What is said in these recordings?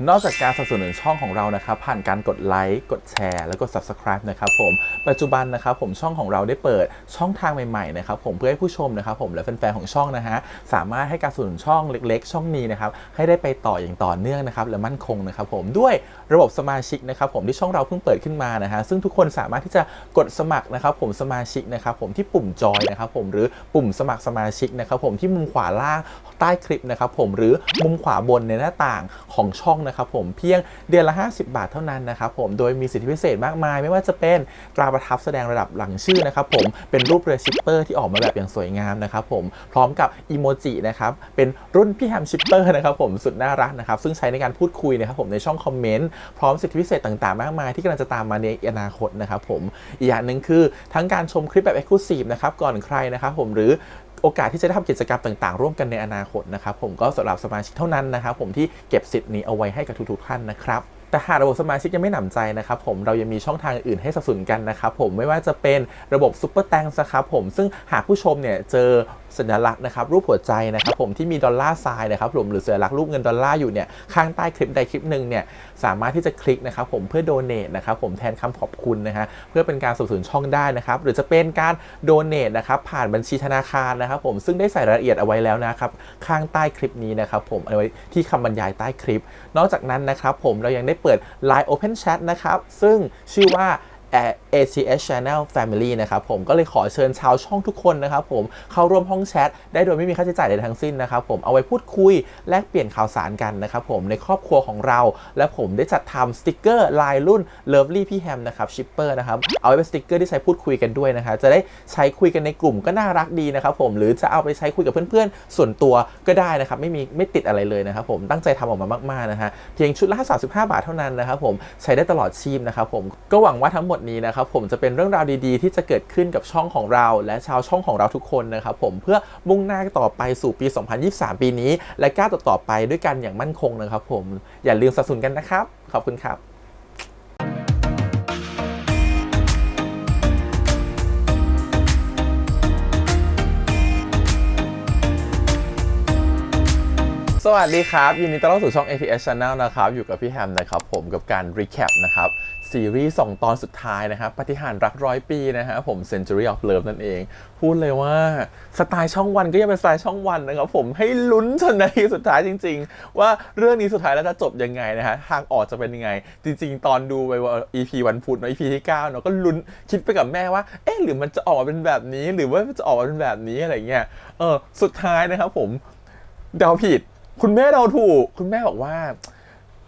นอกจากการสนับสนุนช่องของเรานะครับผ่านการกดไลค์กดแชร์แล้วก็ Subscribe นะครับผมปัจจุบันนะครับผมช่องของเราได้เปิดช่องทางใหม่ๆนะครับผมเพื่อให้ผู้ชมนะครับผมและแฟนๆของช่องนะฮะสามารถให้การสนับสนุนช่องเล็กๆช่องนี้นะครับให้ได้ไปต่ออย่างต่อเนื่องนะครับและมั่นคงนะครับผมด้วยระบบสมาชิกนะครับผมที่ช่องเราเพิ่งเปิดขึ้นมานะฮะซึ่งทุกคนสามารถที่จะกดสมัครนะครับผมสมาชิกนะครับผมที่ปุ่มจอยนะครับผมหรือปุ่มสมัครสมาชิกนะครับผมที่มุมขวาล่างใต้คลิปนะครับผมหรือมุมขวาบนในหน้าต่างของช่องนะครับผมเพียงเดือนละ50 บาทเท่านั้นนะครับผมโดยมีสิทธิพิเศษมากมายไม่ว่าจะเป็นตราประทับแสดงระดับหลังชื่อนะครับผมเป็นรูปเรือชิปเปอร์ที่ออกมาแบบอย่างสวยงามนะครับผมพร้อมกับอีโมจินะครับเป็นรุ่นพี่แฮมชิปเปอร์นะครับผมสุดน่ารักนะครับซึ่งใช้ในการพูดคุยนะครับผมในช่องคอมเมนต์พร้อมสิทธิพิเศษต่างๆมากมายที่กำลังจะตามมาในอนาคตนะครับผมอีกอย่างหนึ่งคือทั้งการชมคลิปแบบ Exclusive นะครับก่อนใครนะครับผมหรือโอกาสที่จะได้ทำกิจกรรมต่างๆร่วมกันในอนาคตนะครับผมก็สำหรับสมาชิกเท่านั้นนะครับผมที่เก็บสิทธิ์นี้เอาไว้ให้กับทุกๆท่านนะครับแต่หากระบบสมาชิกยังไม่หนำใจนะครับผมเรายังมีช่องทางอื่นให้สนับสนุนกันนะครับผมไม่ว่าจะเป็นระบบซุปเปอร์แตงนะครับผมซึ่งหากผู้ชมเนี่ยเจอสัญลักษณ์นะครับรูปหัวใจนะครับผมที่มีดอลลาร์ไซน์นะครับผมหรือสัญลักษณ์รูปเงินดอลลาร์อยู่เนี่ยข้างใต้คลิปใดคลิปหนึ่งเนี่ยสามารถที่จะคลิกนะครับผมเพื่อโดเนทนะครับผมแทนคำขอบคุณนะฮะเพื่อเป็นการสนับสนุนช่องได้นะครับหรือจะเป็นการโดเนทนะครับผ่านบัญชีธนาคารนะครับผมซึ่งได้ใส่รายละเอียดเอาไว้แล้วนะครับข้างใต้คลิปนี้นะครับผมเอาไว้ที่คำบรรยายใต้คลิปนอกจากนั้นนะครับผมเรายังได้เปิด Line Open Chat นะครับซึ่งชื่อว่า ACS Channel Family นะครับผมก็เลยขอเชิญชาวช่องทุกคนนะครับผมเข้าร่วมห้องแชทได้โดยไม่มีค่าใช้จ่ายใดทั้งสิ้นนะครับผมเอาไว้พูดคุยแลกเปลี่ยนข่าวสารกันนะครับผมในครอบครัวของเราและผมได้จัดทำสติกเกอร์ลายรุ่น Lovely พี่แฮมนะครับชิปเปอร์นะครับเอาไว้เป็นสติกเกอร์ที่ใช้พูดคุยกันด้วยนะครับจะได้ใช้คุยกันในกลุ่มก็น่ารักดีนะครับผมหรือจะเอาไปใช้คุยกับเพื่อนๆส่วนตัวก็ได้นะครับไม่ติดอะไรเลยนะครับผมตั้งใจทำออกมามากๆนะฮะเพียงชุดละ35 บาทเท่านั้นนะครับผมใช้ได้ตลอดชีพนะครับผมก็หวังว่าทั้งหมดนี้นะครับผมจะเป็นเรื่องราวดีๆที่จะเกิดขึ้นกับช่องของเราและชาวช่องของเราทุกคนนะครับผมเพื่อมุ่งหน้าต่อไปสู่ปี 2023 ปีนี้และก้าวต่อไปด้วยกันอย่างมั่นคงนะครับผมอย่าลืมสนับสนุนกันนะครับขอบคุณครับสวัสดีครับยินดีต้อนรับสู่ช่อง ATS Channel นะครับอยู่กับพี่แฮมนะครับผมกับการ recap นะครับซีรีส์2 ตอนสุดท้ายนะครับปาฏิหาริย์รัก100 ปีนะฮะผม Century of Love นั่นเองพูดเลยว่าสไตล์ช่องวันก็ยังเป็นสไตล์ช่องวันนะครับผมให้ลุ้นจนนาทีสุดท้ายจริงๆว่าเรื่องนี้สุดท้ายแล้วจะจบยังไงนะฮะทางออกจะเป็นยังไงจริงๆตอนดูไปว่า EP วันพุธเนาะ EP ที่9เนาะก็ลุ้นคิดไปกับแม่ว่าหรือมันจะออกมาเป็นแบบนี้หรือว่ามันจะออกมาเป็นแบบนี้อะไรเงี้ยสุดท้ายนะครับผมเดาผิดคุณแม่เดาถูกคุณแม่บอกว่า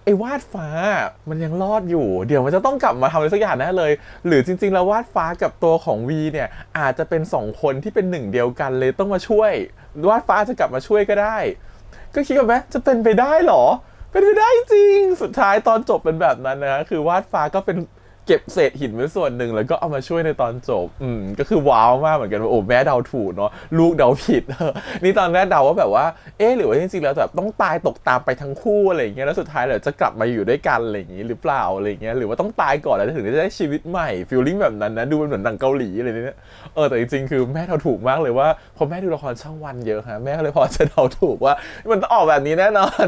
ไอ้วาดฟ้ามันยังรอดอยู่เดี๋ยวมันจะต้องกลับมาทำอะไรสักอย่างแน่เลยหรือจริงๆแล้ววาดฟ้ากับตัวของวีเนี่ยอาจจะเป็น2 คนที่เป็นหนึ่งเดียวกันเลยต้องมาช่วยวาดฟ้าจะกลับมาช่วยก็ได้ก็คิดว่าไหมจะเป็นไปได้หรอเป็นไปได้จริงสุดท้ายตอนจบเป็นแบบนั้นนะคือวาดฟ้าก็เป็นเก็บเศษหินไว้ส่วนหนึ่งแล้วก็เอามาช่วยในตอนจบก็คือว้าวมากเหมือนกันว่าโอ้แม่เดาถูกเนาะลูกเดาผิดนี่ตอนแรกเดาว่าแบบว่าหรือว่าจริงๆแล้วแบบต้องตายตกตามไปทั้งคู่อะไรอย่างเงี้ยแล้วสุดท้ายเดี๋ยวจะกลับมาอยู่ด้วยกันอะไรอย่างงี้หรือเปล่าอะไรอย่างเงี้ยหรือว่าต้องตายก่อนแล้วถึงจะได้ชีวิตใหม่ฟีลลิ่งแบบนั้นนะดูเหมือนหนังเกาหลีอะไรเนี่ยแต่จริงๆคือแม่เดาถูกมากเลยว่าพอแม่ดูละครช่องวันเยอะฮะแม่ก็เลยพอจะเดาถูกว่ามันต้องออกแบบนี้แน่นอน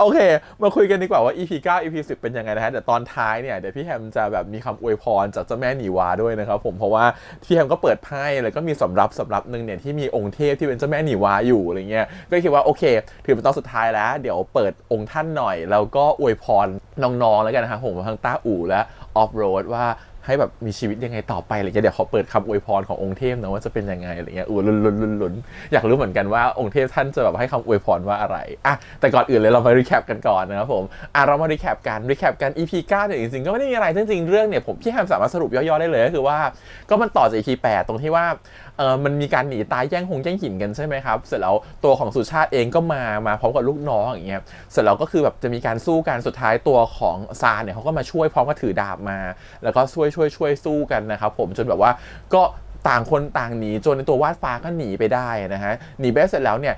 โอเคมาคุยกันดีกว่าว่า EP 9 EP 10เป็นยังไงนะฮะแต่ตอนท้ายเนี่ยเดี๋ยวพี่แฮมจะแบบมีคำอวยพรจากเจ้าแม่หนีวาด้วยนะครับผมเพราะว่าพี่แฮมก็เปิดไพ่แล้วก็มีสำรับนึงเนี่ยที่มีองค์เทพที่เป็นเจ้าแม่หนีวาอยู่อะไรเงี้ยก็คิดว่าโอเคถือเป็นตอนสุดท้ายแล้วเดี๋ยวเปิดองค์ท่านหน่อยแล้วก็อวยพรน้องๆแล้วกันนะครับผมทั้งต้าอู่และออฟโรดว่าให้แบบมีชีวิตยังไงต่อไปอะไรเงี้ยเดี๋ยวขอเปิดคำอวยพรขององค์เทพนะว่าจะเป็นยังไงอะไรเงี้ยลุ้นอยากรู้เหมือนกันว่าองค์เทพท่านจะแบบให้คำอวยพรว่าอะไรแต่ก่อนอื่นเลยเรามารีแคปกันก่อนนะครับผมเรามารีแคปกัน EP 9เนี่ยจริงๆก็ไม่ได้มีอะไรจริงๆเรื่องเนี่ยผมพี่แฮมสามารถสรุปย่อๆได้เลยก็คือว่าก็มันต่อจาก EP 8ตรงที่ว่ามันมีการหนีตายแย่งหินกันใช่ไหมครับเสร็จแล้วตัวของสุชาติเองก็มาพร้อมกับลูกน้องอย่างเงี้ยเสร็จแล้วก็คือแบบจะมีการสู้กันสุดท้ายตัวของซาเนี่ยเขาก็มาช่วยพร้อมกับถือดาบมาแล้วก็ช่วยสู้กันนะครับผมจนแบบว่าก็ต่างคนต่างหนีจนในตัววาดฟ้าก็หนีไปได้นะฮะหนีไปเสร็จแล้วเนี่ย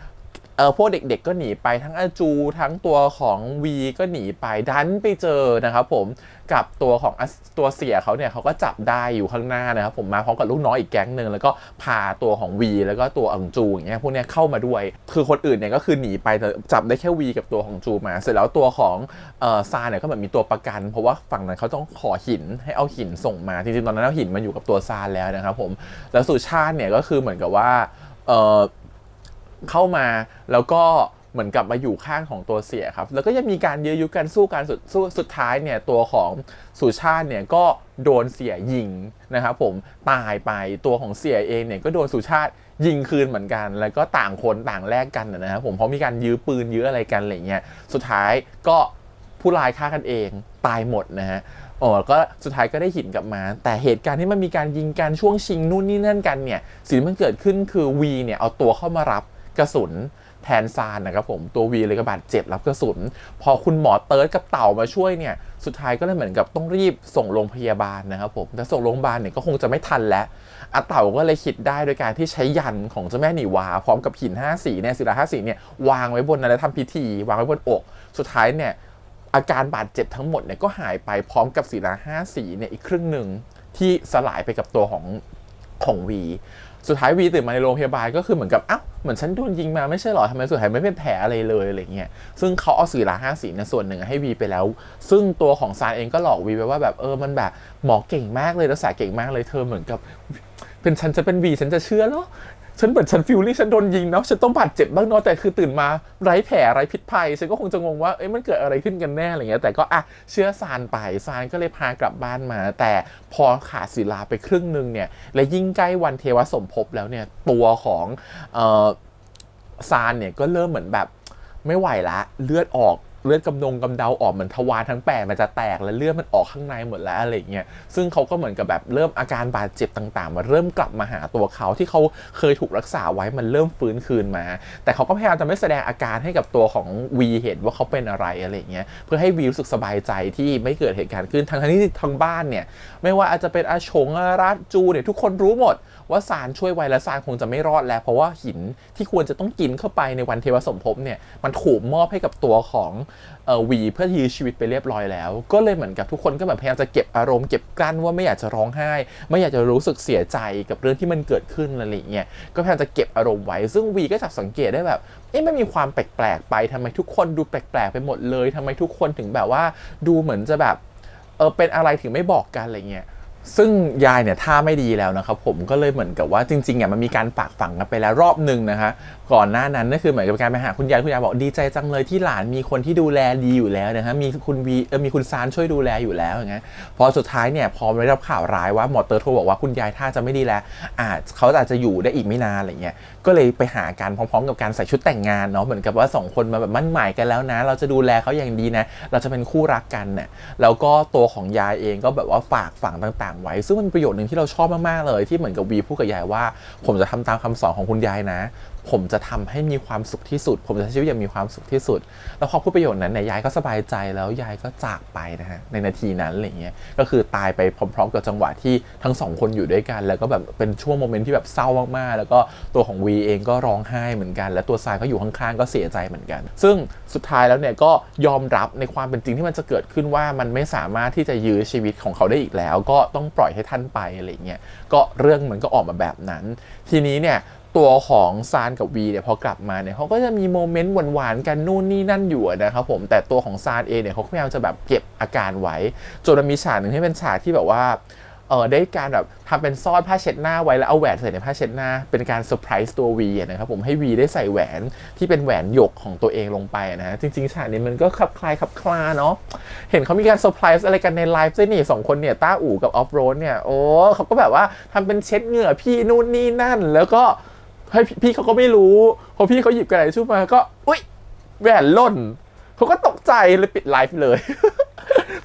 พวกเด็กๆก็หนีไปทั้งอาจูทั้งตัวของวีก็หนีไปดันไปเจอนะครับผมกับตัวของตัวเสียเขาเนี่ยเขาก็จับได้อยู่ข้างหน้านะครับผมมาพร้อมกับลูกน้องอีกแก๊งหนึ่งแล้วก็พาตัวของวีแล้วก็ตัวอังจูอย่างเงี้ยพวกเนี้ยเข้ามาด้วยคือคนอื่นเนี่ยก็คือหนีไปแต่จับได้แค่วีกับตัวของจูมาเสร็จแล้วตัวของซาเนี่ยก็แบบมีตัวประกันเพราะว่าฝั่งนั้นเขาต้องขอหินให้เอาหินส่งมาจริงๆตอนนั้นเอาหินมันอยู่กับตัวซาแล้วนะครับผมแล้วสุชาติเนี่ยก็คือเหมือนกับว่าเข้ามาแล้วก็เหมือนกับมาอยู่ข้างของตัวเสียครับแล้วก็ยังมีการยื้อยุดกันสู้กันสุดท้ายเนี่ยตัวของสุชาติเนี่ยก็โดนเสียยิงนะครับผมตายไปตัวของเสียเองเนี่ยก็โดนสุชาติยิงคืนเหมือนกันแล้วก็ต่างคนต่างแลกกันนะครับผมเพราะมีการยื้อปืนยื้ออะไรกันอะไรเงี้ยสุดท้ายก็ผู้ร้ายฆ่ากันเองตายหมดนะฮะก็สุดท้ายก็ได้หินกลับมาแต่เหตุการณ์ที่มันมีการยิงกันช่วงชิงนู่นนี่นั่นกันเนี่ยสิ่งที่มันเกิดขึ้นคือวีเนี่ยเอาตัวเข้ามารับกระสุนแทนซานนะครับผมตัววีเลยก็บาดเจ็บรับกระสุนพอคุณหมอเติร์ดกับเต่ามาช่วยเนี่ยสุดท้ายก็เลยเหมือนกับต้องรีบส่งโรงพยาบาลนะครับผมแต่ส่งโรงพยาบาลเนี่ยก็คงจะไม่ทันแล้วเต่าก็เลยคิดได้โดยการที่ใช้ยันของเจ้าแม่หนีวาพร้อมกับหิน5สีเนี่ยศิลา5สีเนี่ยวางไว้บนนั้นแล้วทำพิธีวางไว้บนอกสุดท้ายเนี่ยอาการบาดเจ็บทั้งหมดเนี่ยก็หายไปพร้อมกับศิลา5สีเนี่ยอีกครึ่งหนึ่งที่สลายไปกับตัวของวีสุดท้ายวีตื่นมาในโรงพยาบาลก็คือเหมือนกับเหมือนฉันโดนยิงมาไม่ใช่หรอทำไมสุดท้ายไม่เป็นแผลอะไรเลยอะไรเงี้ยซึ่งเขาเอาศิลา5สีในส่วนหนึ่งให้วีไปแล้วซึ่งตัวของซานเองก็หลอกวีไปว่าแบบมันแบบหมอเก่งมากเลยรักษาเก่งมากเลยเธอเหมือนกับเป็นฉันจะเป็นวีฉันจะเชื่อเหรอฉันเหมือนฉันฟีลลิ่งฉันโดนยิงเนาะฉันต้องบาดเจ็บบ้างเนาะแต่คือตื่นมาไร้แผลไร้พิษภัยฉันก็คงจะงงว่ามันเกิดอะไรขึ้นกันแน่อะไรเงี้ยแต่ก็เชื่อซานไปซานก็เลยพากลับบ้านมาแต่พอขาดศิลาไปครึ่งนึงเนี่ยและยิ่งใกล้วันเทวสมภพแล้วเนี่ยตัวของซานเนี่ยก็เริ่มเหมือนแบบไม่ไหวละเลือดออกเลือดกำเดาออกเหมือนทวารทั้ง8มันจะแตกแล้วเลือดมันออกข้างในหมดแล้วอะไรเงี้ยซึ่งเขาก็เหมือนกับแบบเริ่มอาการบาดเจ็บต่างๆมาเริ่มกลับมาหาตัวเขาที่เขาเคยถูกรักษาไว้มันเริ่มฟื้นคืนมาแต่เขาก็พยายามจะไม่แสดงอาการให้กับตัวของวีเห็นว่าเขาเป็นอะไรอะไรเงี้ยเพื่อให้วีรู้สึกสบายใจที่ไม่เกิดเหตุการณ์ขึ้นทั้งที่ทั้งบ้านเนี่ยไม่ว่าอาจจะเป็นอาชงอารัตจูเนี่ยทุกคนรู้หมดว่าซานช่วยไว้และซานคงจะไม่รอดแล้วเพราะว่าหินที่ควรจะต้องกินเข้าไปในวันเทวสมภพเนี่ยมันถูกมอบให้กับตัวของวีเพื่อยื้อชีวิตไปเรียบร้อยแล้วก็เลยเหมือนกับทุกคนก็แบบพยายามจะเก็บอารมณ์เก็บกลั้นว่าไม่อยากจะร้องไห้ไม่อยากจะรู้สึกเสียใจกับเรื่องที่มันเกิดขึ้นอะไรเงี้ยก็พยายามจะเก็บอารมณ์ไว้ซึ่งวีก็จับสังเกตได้แบบไม่มีความแปลกๆไปทำไมทุกคนดูแปลกๆไปหมดเลยทำไมทุกคนถึงแบบว่าดูเหมือนจะแบบเป็นอะไรถึงไม่บอกกันอะไรเงี้ยซึ่งยายเนี่ยท่าไม่ดีแล้วนะครับผมก็เลยเหมือนกับว่าจริงๆมันมีการฝากฝังกันไปแล้วรอบนึงนะคะก่อนหน้านั้นนั่นคือเหมือนกับการไปหาคุณยายบอกดีใจจังเลยที่หลานมีคนที่ดูแลดีอยู่แล้วนะฮะมีคุณวีมีคุณซานช่วยดูแลอยู่แล้วอย่างเงี้ยพอสุดท้ายเนี่ยพอได้รับข่าวร้ายว่าหมอเตอร์โทรบอกว่าคุณยายท่าจะไม่ดีแล้วเขาอาจจะอยู่ได้อีกไม่นานอะไรเงี้ยก็เลยไปหากันพร้อมๆกับการใส่ชุดแต่งงานเนาะเหมือนกับว่า2คนมาแบบมั่นหมายกันแล้วนะเราจะดูแลเขาอย่างดีนะเราจะเป็นคู่รักกันเนี่ยแล้วก็ตัวของยายเองก็แบบว่าฝากฝังต่างๆไว้ซึ่งมันประโยชน์หนึ่งที่เราชอบมากๆเลยที่เหมือนกับวีพูดกับยายว่าผมจะทำตามคำสอนของคุณยายนะผมจะทำให้มีความสุขที่สุดผมจะใช้ชีวิตอย่างมีความสุขที่สุดแล้วพอพูดประโยชน์นั้นเนี่ยยายก็สบายใจแล้วยายก็จากไปนะฮะในนาทีนั้นอะไรเงี้ยก็คือตายไปพร้อมๆกับจังหวะที่ทั้ง2คนอยู่ด้วยกันแล้วก็แบบเป็นช่วงโมเมนต์ที่แบบเศร้ามากๆแล้วก็ตัวของวีเองก็ร้องไห้เหมือนกันและตัวซายก็อยู่ข้างๆก็เสียใจเหมือนกันซึ่งสุดท้ายแล้วเนี่ยก็ยอมรับในความเป็นจริงที่มันจะเกิดขึ้นว่ามันไม่สามารถที่จะยื้อชีวิตของเขาได้อีกแล้วก็ต้องปล่อยให้ท่านไปอะไรเงี้ยก็เรื่องมันก็ออกมาแบบนั้นทีนี้เนี่ยตัวของซานกับวีเนี่ยพอกลับมาเนี่ยเขาก็จะมีโมเมนต์หวานๆกันนู่นนี่นั่นอยู่นะครับผมแต่ตัวของซานเองเนี่ยเขาพยายามจะแบบเก็บอาการไว้จนมีฉากหนึ่งที่เป็นฉากที่แบบว่าได้การแบบทำเป็นซ่อนผ้าเช็ดหน้าไว้แล้วเอาแหวนใส่ในผ้าเช็ดหน้าเป็นการเซอร์ไพรส์ตัววีนะครับผมให้วีได้ใส่แหวนที่เป็นแหวนหยกของตัวเองลงไปนะฮะจริงๆฉากนี้มันก็คลับคลาเนาะเห็นเขามีการเซอร์ไพรส์อะไรกันในไลฟ์ด้วยนี่2คนเนี่ยต้าอู่กับออฟโรดเนี่ยโอ้เขาก็แบบว่าทำเป็นเช็ดเหงื่อพี่นู่นนี่นั่นแล้วก็ให้พี่เขาก็ไม่รู้พอพี่เขาหยิบกระดาษทิชชู่มาก็อุ๊ยแหวนหล่นเขาก็ตกใจเลยปิดไลฟ์เลย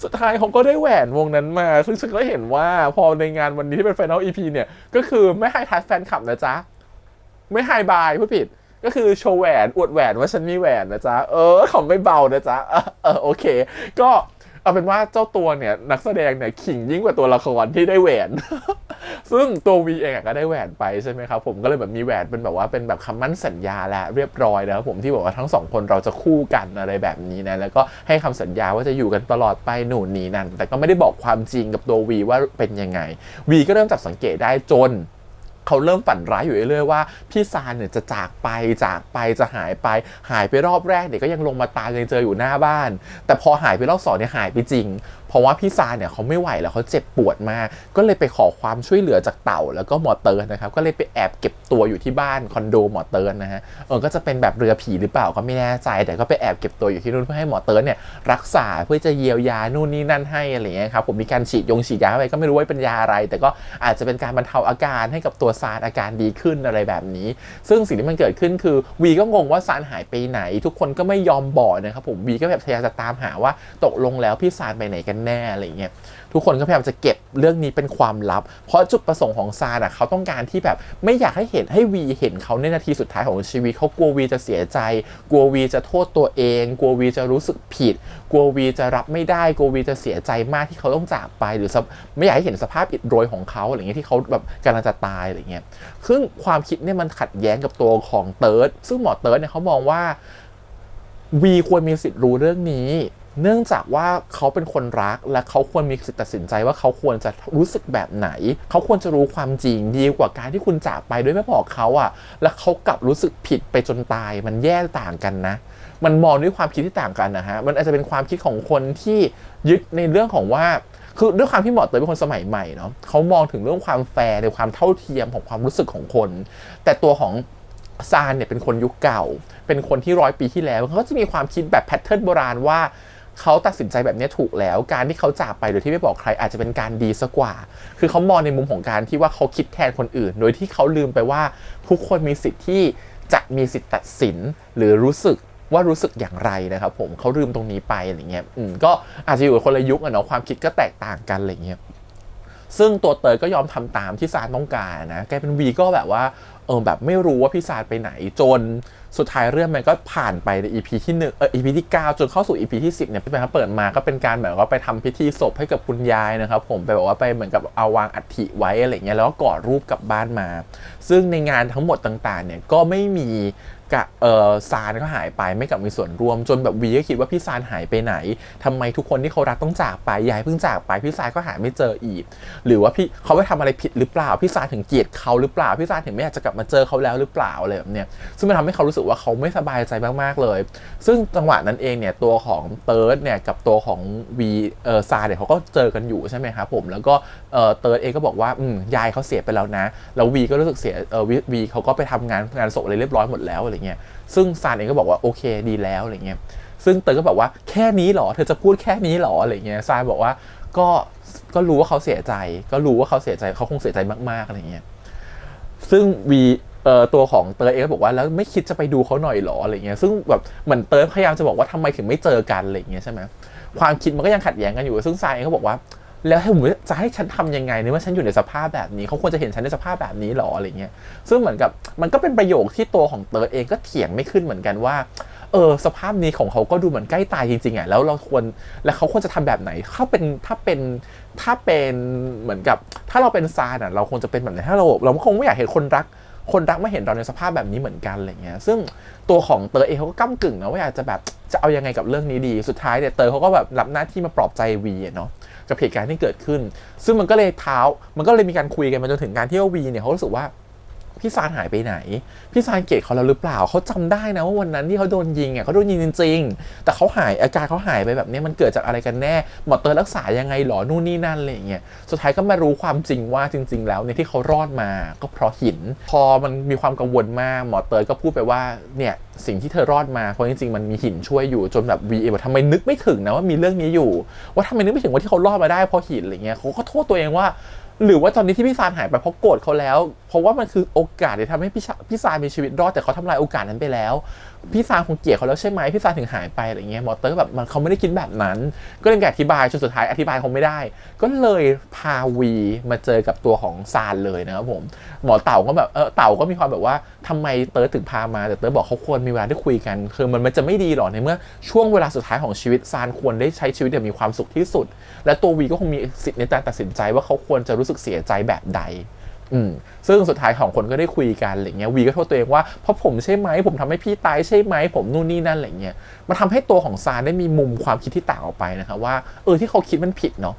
สุดท้ายเขาก็ได้แหวนวงนั้นมาซึ่งฉันก็เห็นว่าพอในงานวันนี้ที่เป็น Final EP เนี่ยก็คือไม่ให้ทัชแฟนคลับนะจ๊ะไม่ไฮบายผู้ผิดก็คือโชว์แหวนอวดแหวนว่าฉันมีแหวนนะจ๊ะเขาไม่เบานะจ๊ะโอเคก็ เอาเป็นว่าเจ้าตัวเนี่ยนักแสดงเนี่ยขิงยิ่งกว่าตัวละครที่ได้แหวน ซึ่งตัววีเองก็ได้แหวนไปใช่ไหมครับผมก็เลยแบบมีแหวนเป็นแบบว่าเป็นแบบคำมั่นสัญญาแล้วเรียบร้อยแล้วผมที่บอกว่าทั้งสองคนเราจะคู่กันอะไรแบบนี้นะแล้วก็ให้คำสัญญาว่าจะอยู่กันตลอดไปหนูนี่นั่นแต่ก็ไม่ได้บอกความจริงกับตัววีว่าเป็นยังไงวีก็เริ่มจับสังเกตได้จนเขาเริ่มฝันร้ายอยู่เรื่อยๆว่าพี่ซานเนี่ยจะจากไปจะหายไปรอบแรกเนี่ยก็ยังลงมาตายยังเจออยู่หน้าบ้านแต่พอหายไปรอบสองเนี่ยหายไปจริงเพราะว่าพี่ซานเนี่ยเขาไม่ไหวแล้วเขาเจ็บปวดมากก็เลยไปขอความช่วยเหลือจากเต่าแล้วก็หมอเติร์นนะครับก็เลยไปแอบเก็บตัวอยู่ที่บ้านคอนโดหมอเติร์นนะฮะก็จะเป็นแบบเรือผีหรือเปล่าก็ไม่แน่ใจแต่ก็ไปแอบเก็บตัวอยู่ที่นู่นเพื่อให้หมอเติร์นเนี่ยรักษาเพื่อจะเยียวยานู่นนี่นั่นให้อะไรเงี้ยครับผมมีการฉีดยาไปก็ไม่รู้ว่าเป็นยาอะไรแต่ก็อาจจะเป็นการบรรเทาอาการให้กับตัวซานอาการดีขึ้นอะไรแบบนี้ซึ่งสิ่งที่มันเกิดขึ้นคือวีก็งงว่าซานหายไปไหนทุกคนก็ไม่ยอมบอกนะครับผมวีก็แบบพยายามจะตามหาว่าตกลงแล้วพี่ซานไปไหนกันแน่อะไรเงี้ยทุกคนก็พยายามจะเก็บเรื่องนี้เป็นความลับเพราะจุดประสงค์ของซานเขาต้องการที่แบบไม่อยากให้วีเห็นเขาในนาทีสุดท้ายของชีวิตเขากลัววีจะเสียใจกลัววีจะโทษตัวเองกลัววีจะรู้สึกผิดกลัววีจะรับไม่ได้กลัววีจะเสียใจมากที่เขาต้องจากไปหรือไม่อยากให้เห็นสภาพอิดโรยของเขาอะไรเงี้ยที่เขาแบบกำลังจะตายอะไรเงี้ยซึ่งความคิดเนี่ยมันขัดแย้งกับตัวของเติร์ดซึ่งหมอเติร์ดเนี่ยเขามองว่าวีควรมีสิทธิ์รู้เรื่องนี้เนื่องจากว่าเขาเป็นคนรักและเขาควรมีสิทธิ์ตัดสินใจว่าเขาควรจะรู้สึกแบบไหนเขาควรจะรู้ความจริงดีกว่าการที่คุณจากไปด้วยไม่บอกเขาแล้วเขากลับรู้สึกผิดไปจนตายมันแย่ต่างกันนะมันมองด้วยความคิดที่ต่างกันนะฮะมันอาจจะเป็นความคิดของคนที่ยึดในเรื่องของว่าคือด้วยความที่หมอเตยเป็นคนสมัยใหม่เนาะเขามองถึงเรื่องความแฟร์ในความเท่าเทียมของความรู้สึกของคนแต่ตัวของซานเนี่ยเป็นคนยุคเก่าเป็นคนที่100 ปีที่แล้วเขาก็จะมีความคิดแบบแพทเทิร์นโบราณว่าเขาตัดสินใจแบบนี้ถูกแล้วการที่เขาจากไปโดยที่ไม่บอกใครอาจจะเป็นการดีซะกว่าคือเขามองในมุมของการที่ว่าเขาคิดแทนคนอื่นโดยที่เขาลืมไปว่าทุกคนมีสิทธิ์ที่จะมีสิทธิ์ตัดสินหรือรู้สึกอย่างไรนะครับผมเขาลืมตรงนี้ไปอะไรเงี้ยก็อาจจะอยู่คนละยุคเนาะความคิดก็แตกต่างกันอะไรเงี้ยซึ่งตัวเตยก็ยอมทำตามที่ซานต้องการนะแกเป็นวีก็แบบว่าแบบไม่รู้ว่าพี่ซานไปไหนจนสุดท้ายเรื่องมันก็ผ่านไปใน EP ที่1 EP ที่9จนเข้าสู่ EP ที่10เนี่ยพี่แบงค์เปิดมาก็เป็นการแบบว่าไปทำพิธีศพให้กับคุณยายนะครับผมไปบอกว่าไปเหมือนกับเอาวางอัฐิไว้อะไรเงี้ยแล้วก็กอดรูปกลับบ้านมาซึ่งในงานทั้งหมดต่างๆเนี่ยก็ไม่มีกับซานก็หายไปไม่กลับมีส่วนร่วมจนแบบวีก็คิดว่าพี่ซานหายไปไหนทำไมทุกคนที่เขารักต้องจากไปยายเพิ่งจากไปพี่ซานก็หาไม่เจออีกหรือว่าเขาไปทำอะไรผิดหรือเปล่าพี่ซานถึงเกลียดเขาหรือเปล่าพี่ซานถึงไม่อยากจะกลับมาเจอเขาแล้วหรือเปล่าอะไรแบบเนี้ยซึ่งมันทำให้เขารู้สึกว่าเขาไม่สบายใจมากๆเลยซึ่งจังหวะนั้นเองเนี่ยตัวของเติร์ดเนี่ยกับตัวของวีซานเนี่ยเขาก็เจอกันอยู่ใช่ไหมครับผมแล้วก็เติร์ดเองก็บอกว่ายายเขาเสียไปแล้วนะแล้ววีก็รู้สึกเสียวีเขาก็ไปทำงานศพอะไรเรียบร้อยหมดแล้วอะไรเงี้ยซึ่งซานเองก็บอกว่าโอเคดีแล้วอะไรเงี้ยซึ่งเตยก็บอกว่าแค่นี้หรอเธอจะพูดแค่นี้หรออะไรเงี้ยซานบอกว่าก็รู้ว่าเขาเสียใจเขาคงเสียใจมากๆอะไรเงี้ยซึ่งวีตัวของเตยเองก็บอกว่าแล้วไม่คิดจะไปดูเขาหน่อยหรออะไรเงี้ยซึ่งแบบเหมือนเตยพยายามจะบอกว่าทำไมถึงไม่เจอกันอะไรเงี้ยใช่ไหมความคิดมันก็ยังขัดแย้งกันอยู่ซึ่งซานเองก็บอกว่าแล้วจะให้ฉันทำยังไงเนี่ยว่าฉันอยู่ในสภาพแบบนี้เขาควรจะเห็นฉันในสภาพแบบนี้หรออะไรเงี้ยซึ่งเหมือนกับมันก็เป็นประโยคที่ตัวของเติร์ดเองก็เถียงไม่ขึ้นเหมือนกันว่าสภาพนี้ของเขาก็ดูเหมือนใกล้ตายจริงๆแล้วเขาควรจะทำแบบไหนถ้าเป็นเหมือนกับถ้าเราเป็นซานเราคงจะเป็นแบบไหนถ้าเราคงไม่อยากเห็นคนรักไม่เห็นเราในสภาพแบบนี้เหมือนกันอะไรเงี้ยซึ่งตัวของเตยเองเขาก็ก้ำกึ่งนะว่าอยากจะแบบจะเอายังไงกับเรื่องนี้ดีสุดท้ายเนี่ยเตยเขาก็แบบรับหน้าที่มาปลอบใจวีเนาะกับเหตุการณ์ที่เกิดขึ้นซึ่งมันก็เลยมีการคุยกันมาจนถึงการที่วีเนี่ยเขารู้สึกว่าพี่ซานหายไปไหนพี่ซานเกลียดเขาแล้วหรือเปล่าเขาจำได้นะว่าวันนั้นที่เขาโดนยิงเขาโดนยิงจริงๆแต่อาการเขาหายไปแบบนี้มันเกิดจากอะไรกันแน่หมอเตยรักษายังไงหรอนู่นนี่นั่นอะไรอย่างเงี้ยสุดท้ายก็มารู้ความจริงว่าจริงๆแล้วเนี่ยที่เขารอดมาก็เพราะหินพอมันมีความกังวลมากหมอเตยก็พูดไปว่าเนี่ยสิ่งที่เธอรอดมาเพราะจริงๆมันมีหินช่วยอยู่จนแบบวีบอกทำไมนึกไม่ถึงนะว่ามีเรื่องนี้อยู่ว่าทำไมนึกไม่ถึงว่าที่เขารอดมาได้เพราะหินอะไรเงี้ยเขาก็โทษตัวเองว่าหรือว่าตอนนี้ที่พี่ซานหายไปเพราะโกรธเขาแล้วเพราะว่ามันคือโอกาสที่ทำให้พี่ซานมีชีวิตรอดแต่เขาทำลายโอกาสนั้นไปแล้ว พี่ซานคงเกลียดเขาแล้วใช่ไหมพี่ซานถึงหายไปอะไรเงี้ยหมอเตอร์แบบมันเขาไม่ได้คิดแบบนั้นก็เลยอธิบายจนสุดท้ายอธิบายคงไม่ได้ก็เลยพาวีมาเจอกับตัวของซานเลยนะครับผมหมอเต่าก็แบบเต่าก็มีความแบบว่าทำไมเติร์ดถึงพามาแต่เติร์ดบอกเขาควรมีเวลาได้คุยกันคือมันจะไม่ดีหรอกในเมื่อช่วงเวลาสุดท้ายของชีวิตซานควรได้ใช้ชีวิตอย่างมีความสุขที่สุดและตัววีก็คงมีสิทธิ์ในการตัดสินใจว่าเขาควรจะรู้สึกเสียใจแบบใดซึ่งสุดท้ายของคนก็ได้คุยกันอะไรเงี้ยวีก็โทษตัวเองว่าเพราะผมใช่ไหมผมทำให้พี่ตายใช่ไหมผมนู่นนี่นั่นอะไรเงี้ยมาทำให้ตัวของซานได้มีมุมความคิดที่ต่างออกไปนะครับว่าที่เขาคิดมันผิดเนาะ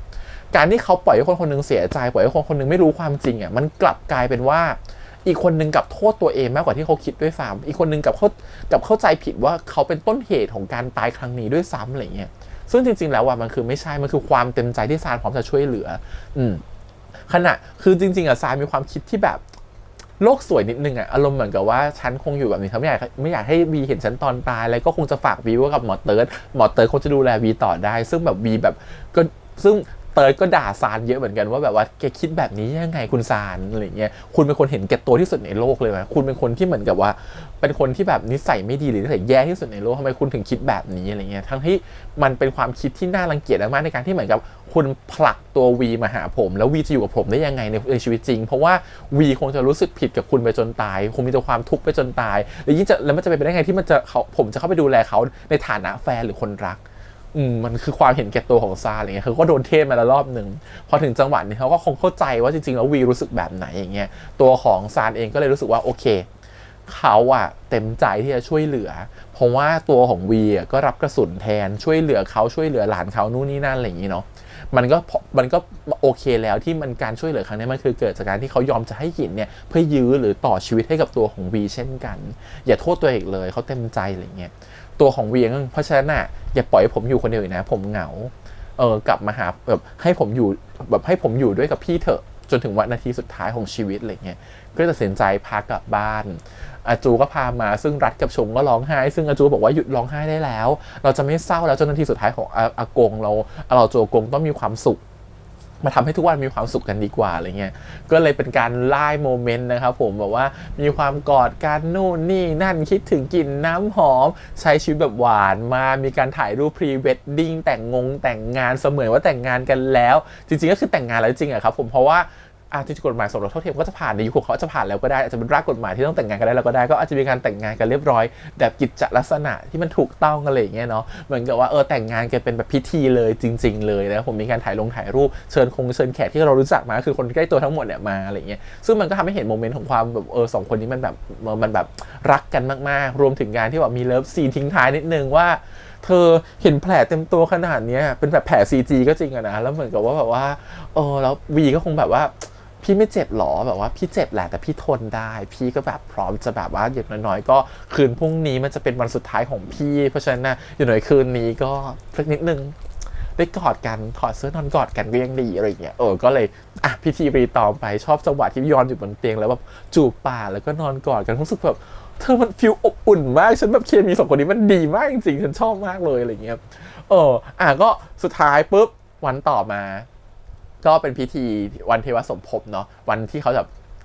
การที่เขาปล่อยให้คนคนนึงเสียใจปล่อยให้คนคนนึงไม่รู้ความจริงมันกลับกลายเป็นว่าอีกคนนึงกับโทษตัวเองมากกว่าที่เขาคิดด้วยซ้ำอีกคนนึงกับเข้าใจผิดว่าเขาเป็นต้นเหตุของการตายครั้งนี้ด้วยซ้ำอะไรเงี้ยซึ่งจริงๆแล้วมันคือไม่ใช่มันคือความเต็มใจที่ซานพร้อมจะช่วยเหลือขณะคือจริงๆซานมีความคิดที่แบบโลกสวยนิดนึงอารมณ์เหมือนกับว่าฉันคงอยู่แบบนี้ไม่อยากให้วีเห็นฉันตอนตายแล้วก็คงจะฝากวีไว้กับหมอเติร์ดคงจะดูแลวีต่อได้ซึ่งแบบวีแบบก็ซึ่งเติร์ดก็ด่าซานเยอะเหมือนกันว่าแบบว่าแกคิดแบบนี้ยังไงคุณซานอะไรเงี้ยคุณเป็นคนเห็นแก่ตัวที่สุดในโลกเลยไหมคุณเป็นคนที่เหมือนกับว่าเป็นคนที่แบบนิสัยไม่ดีหรือนิสัยแย่ที่สุดในโลกทำไมคุณถึงคิดแบบนี้อะไรเงี้ยทั้งที่มันเป็นความคิดที่น่ารังเกียจมากในการที่เหมือนกับคุณผลักตัววีมาหาผมแล้ววีจะอยู่กับผมได้ยังไงในชีวิตจริงเพราะว่าวีคงจะรู้สึกผิดกับคุณไปจนตายคงมีแต่ความทุกข์ไปจนตายแล้วมันจะเป็นไปได้ไงที่ผมจะเข้าไปดูแลเขาในฐานะแฟนหรือคนรักมันคือความเห็นแก่ตัวของซาอะไรเงี้ยเขาก็โดนเทศมาแล้วรอบนึงพอถึงจังหวะนี้เขาก็คงเข้าใจว่าจริงๆแล้ววีรู้สึกแบบไหนอย่างเงี้ยตัวของซานเองก็เลยรู้สึกว่าโอเคเขาเต็มใจที่จะช่วยเหลือเพราะว่าตัวของวีก็รับกระสุนแทนช่วยเหลือเขาช่วยเหลือหลานเขานู่นนี่นั่นอะไรอย่างงี้เนาะมันก็โอเคแล้วที่มันการช่วยเหลือครั้งนี้มันคือเกิดจากการที่เขายอมจะให้หินเนี่ยเพื่อยื้อหรือต่อชีวิตให้กับตัวของวีเช่นกันอย่าโทษตัวเองเลยเขาเต็มใจอะไรเงี้ยตัวของวีเพราะฉะนั้นอย่าปล่อยให้ผมอยู่คนเดียวนะผมเหงากลับมาหาแบบให้ผมอยู่ด้วยกับพี่เถอะจนถึงวันนาทีสุดท้ายของชีวิตอะไรเงี้ยก็ตัดสินใจพากลับบ้านอาจูก็พามาซึ่งรัดกับชงก็ร้องไห้ซึ่งอาจูบอกว่าหยุดร้องไห้ได้แล้วเราจะไม่เศร้าแล้วจนนาทีสุดท้ายของอากงเราโจกงต้องมีความสุขมาทำให้ทุกวันมีความสุขกันดีกว่าอะไรเงี้ยก็เลยเป็นการไล่โมเมนต์นะครับผมแบบว่ามีความกอดกันนู่นนี่นั่นคิดถึงกลิ่นน้ำหอมใช้ชีวิตแบบหวานมามีการถ่ายรูปพรีเวดดิ้งแต่งงานเสมือนว่าแต่งงานกันแล้วจริงๆก็คือแต่งงานแล้วจริงครับผมเพราะว่าที่กฎหมายสมรสเท่าเทียมก็จะผ่านในยุคของเขาจะผ่านแล้วก็ได้อาจจะเป็นร่างกฎหมายที่ต้องแต่งงานกันได้แล้วก็ได้ก็อาจจะมีการแต่งงานกันเรียบร้อยแบบกิจลักษณะที่มันถูกต้องกันอะไรอย่างเงี้ยเนาะเหมือนกับว่าแต่งงานกันเป็นแบบพิธีเลยจริงๆเลยนะผมมีการถ่ายรูปเชิญแขกที่เรารู้จักมาคือคนใกล้ตัวทั้งหมดเนี่ยมาอะไรเงี้ยซึ่งมันก็ทำให้เห็นโมเมนต์ของความแบบสองคนนี้มันแบบรักกันมากๆรวมถึงการที่แบบมีเลิฟซีนทิ้งท้ายนิดนึงว่าเธอเห็นแผลเต็มตัวขนาดนี้เป็นแบบแผล CG ก็จริงอะนะแล้วเหมือนกับว่าแบบว่าแล้ววีก็คงแบบว่าพี่ไม่เจ็บหรอแบบว่าพี่เจ็บแหละแต่พี่ทนได้พี่ก็แบบพร้อมจะแบบว่าอย่างน้อยๆก็คืนพรุ่งนี้มันจะเป็นวันสุดท้ายของพี่เพราะฉะนั้นอย่างน้อยคืนนี้ก็สักนิดนึงได้กอดกันถอดเสื้อนอนกอดกันก็ยังดีอะไรอย่างเงี้ยก็เลยพิธีรีตองไปชอบจังหวะที่ย้อนอยู่บนเตียงแล้วแบบจูบปากแล้วก็นอนกอดกันรู้สึกแบบเธอมันฟีลอบอุ่นมากฉันแบบเคมีสองคนนี้มันดีมากจริงๆฉันชอบมากเลยอะไรเงี้ยก็สุดท้ายปุ๊บวันต่อมาก็เป็นพิธีวันเทวสมภพเนาะวันที่เขา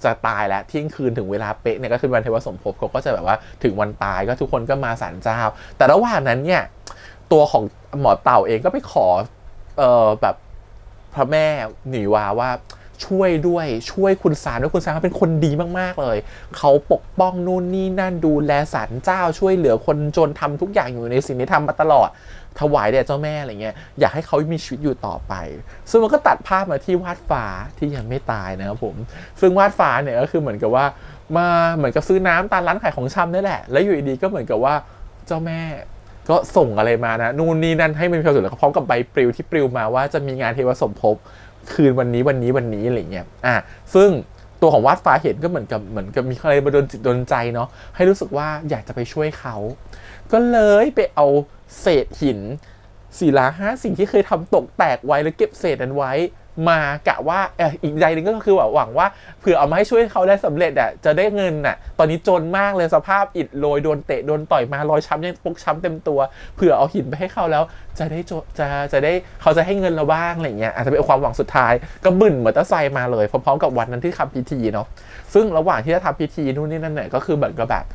จะตายแล้วเที่ยงคืนถึงเวลาเป๊ะเนี่ยก็คือวันเทวสมภพเขาก็จะแบบว่าถึงวันตายก็ทุกคนก็มาศาลเจ้าแต่ระหว่างนั้นเนี่ยตัวของหมอเต่าเองก็ไปขอแบบพระแม่หนีวาว่าช่วยคุณซานด้วยคุณซานเขาเป็นคนดีมากๆเลยเขาปกป้องนู่นนี่นั่นดูแลศาลเจ้าช่วยเหลือคนจนทำทุกอย่างอยู่ในสิ่งที่ทำมาตลอดถวายแด่เจ้าแม่อะไรเงี้ยอยากให้เขามีชีวิตอยู่ต่อไปซึ่งมันก็ตัดภาพมาที่วาดฟ้าที่ยังไม่ตายนะครับผมซึ่งวาดฟ้าเนี่ยก็คือเหมือนกับว่ามาเหมือนกับซื้อน้ำตามร้านขายของชำนี่แหละแล้วอยู่ดีๆก็เหมือนกับว่าเจ้าแม่ก็ส่งอะไรมานะนู่นนี่นั่นให้มันมีความสุขแล้วพร้อมกับใบปลิวที่ปลิวมาว่าจะมีงานเทวสมภพคืนวันนี้อะไรเงี้ยซึ่งตัวของวาดฟ้าเห็นก็เหมือนกับมีอะไรมาโดนจิตโดนใจเนาะให้รู้สึกว่าอยากจะไปช่วยเขาก็เลยไปเอาเศษหิน4-5 สิ่งที่เคยทำตกแตกไว้แล้วเก็บเศษนั้นไว้มากะว่าอีกใจนึงก็คือหวังว่าเผื่อเอามาให้ช่วยเขาได้สำเร็จจะได้เงินตอนนี้จนมากเลยสภาพอิดโรยโดนเตะโดนต่อยมารอยช้ำยังปกช้ำเต็มตัวเผื่อเอาหินไปให้เขาแล้วจะได้เขาจะให้เงินเราบ้างอะไรเงี้ยอาจจะเป็นความหวังสุดท้ายก็บึ่นมอเตอร์ไซค์มาเลยพร้อมๆกับวันนั้นที่ทำพิธีเนาะซึ่งระหว่างที่จะทำพิธีนู่นนี่นั่นเนี่ยก็คือเหมือนกับแบบ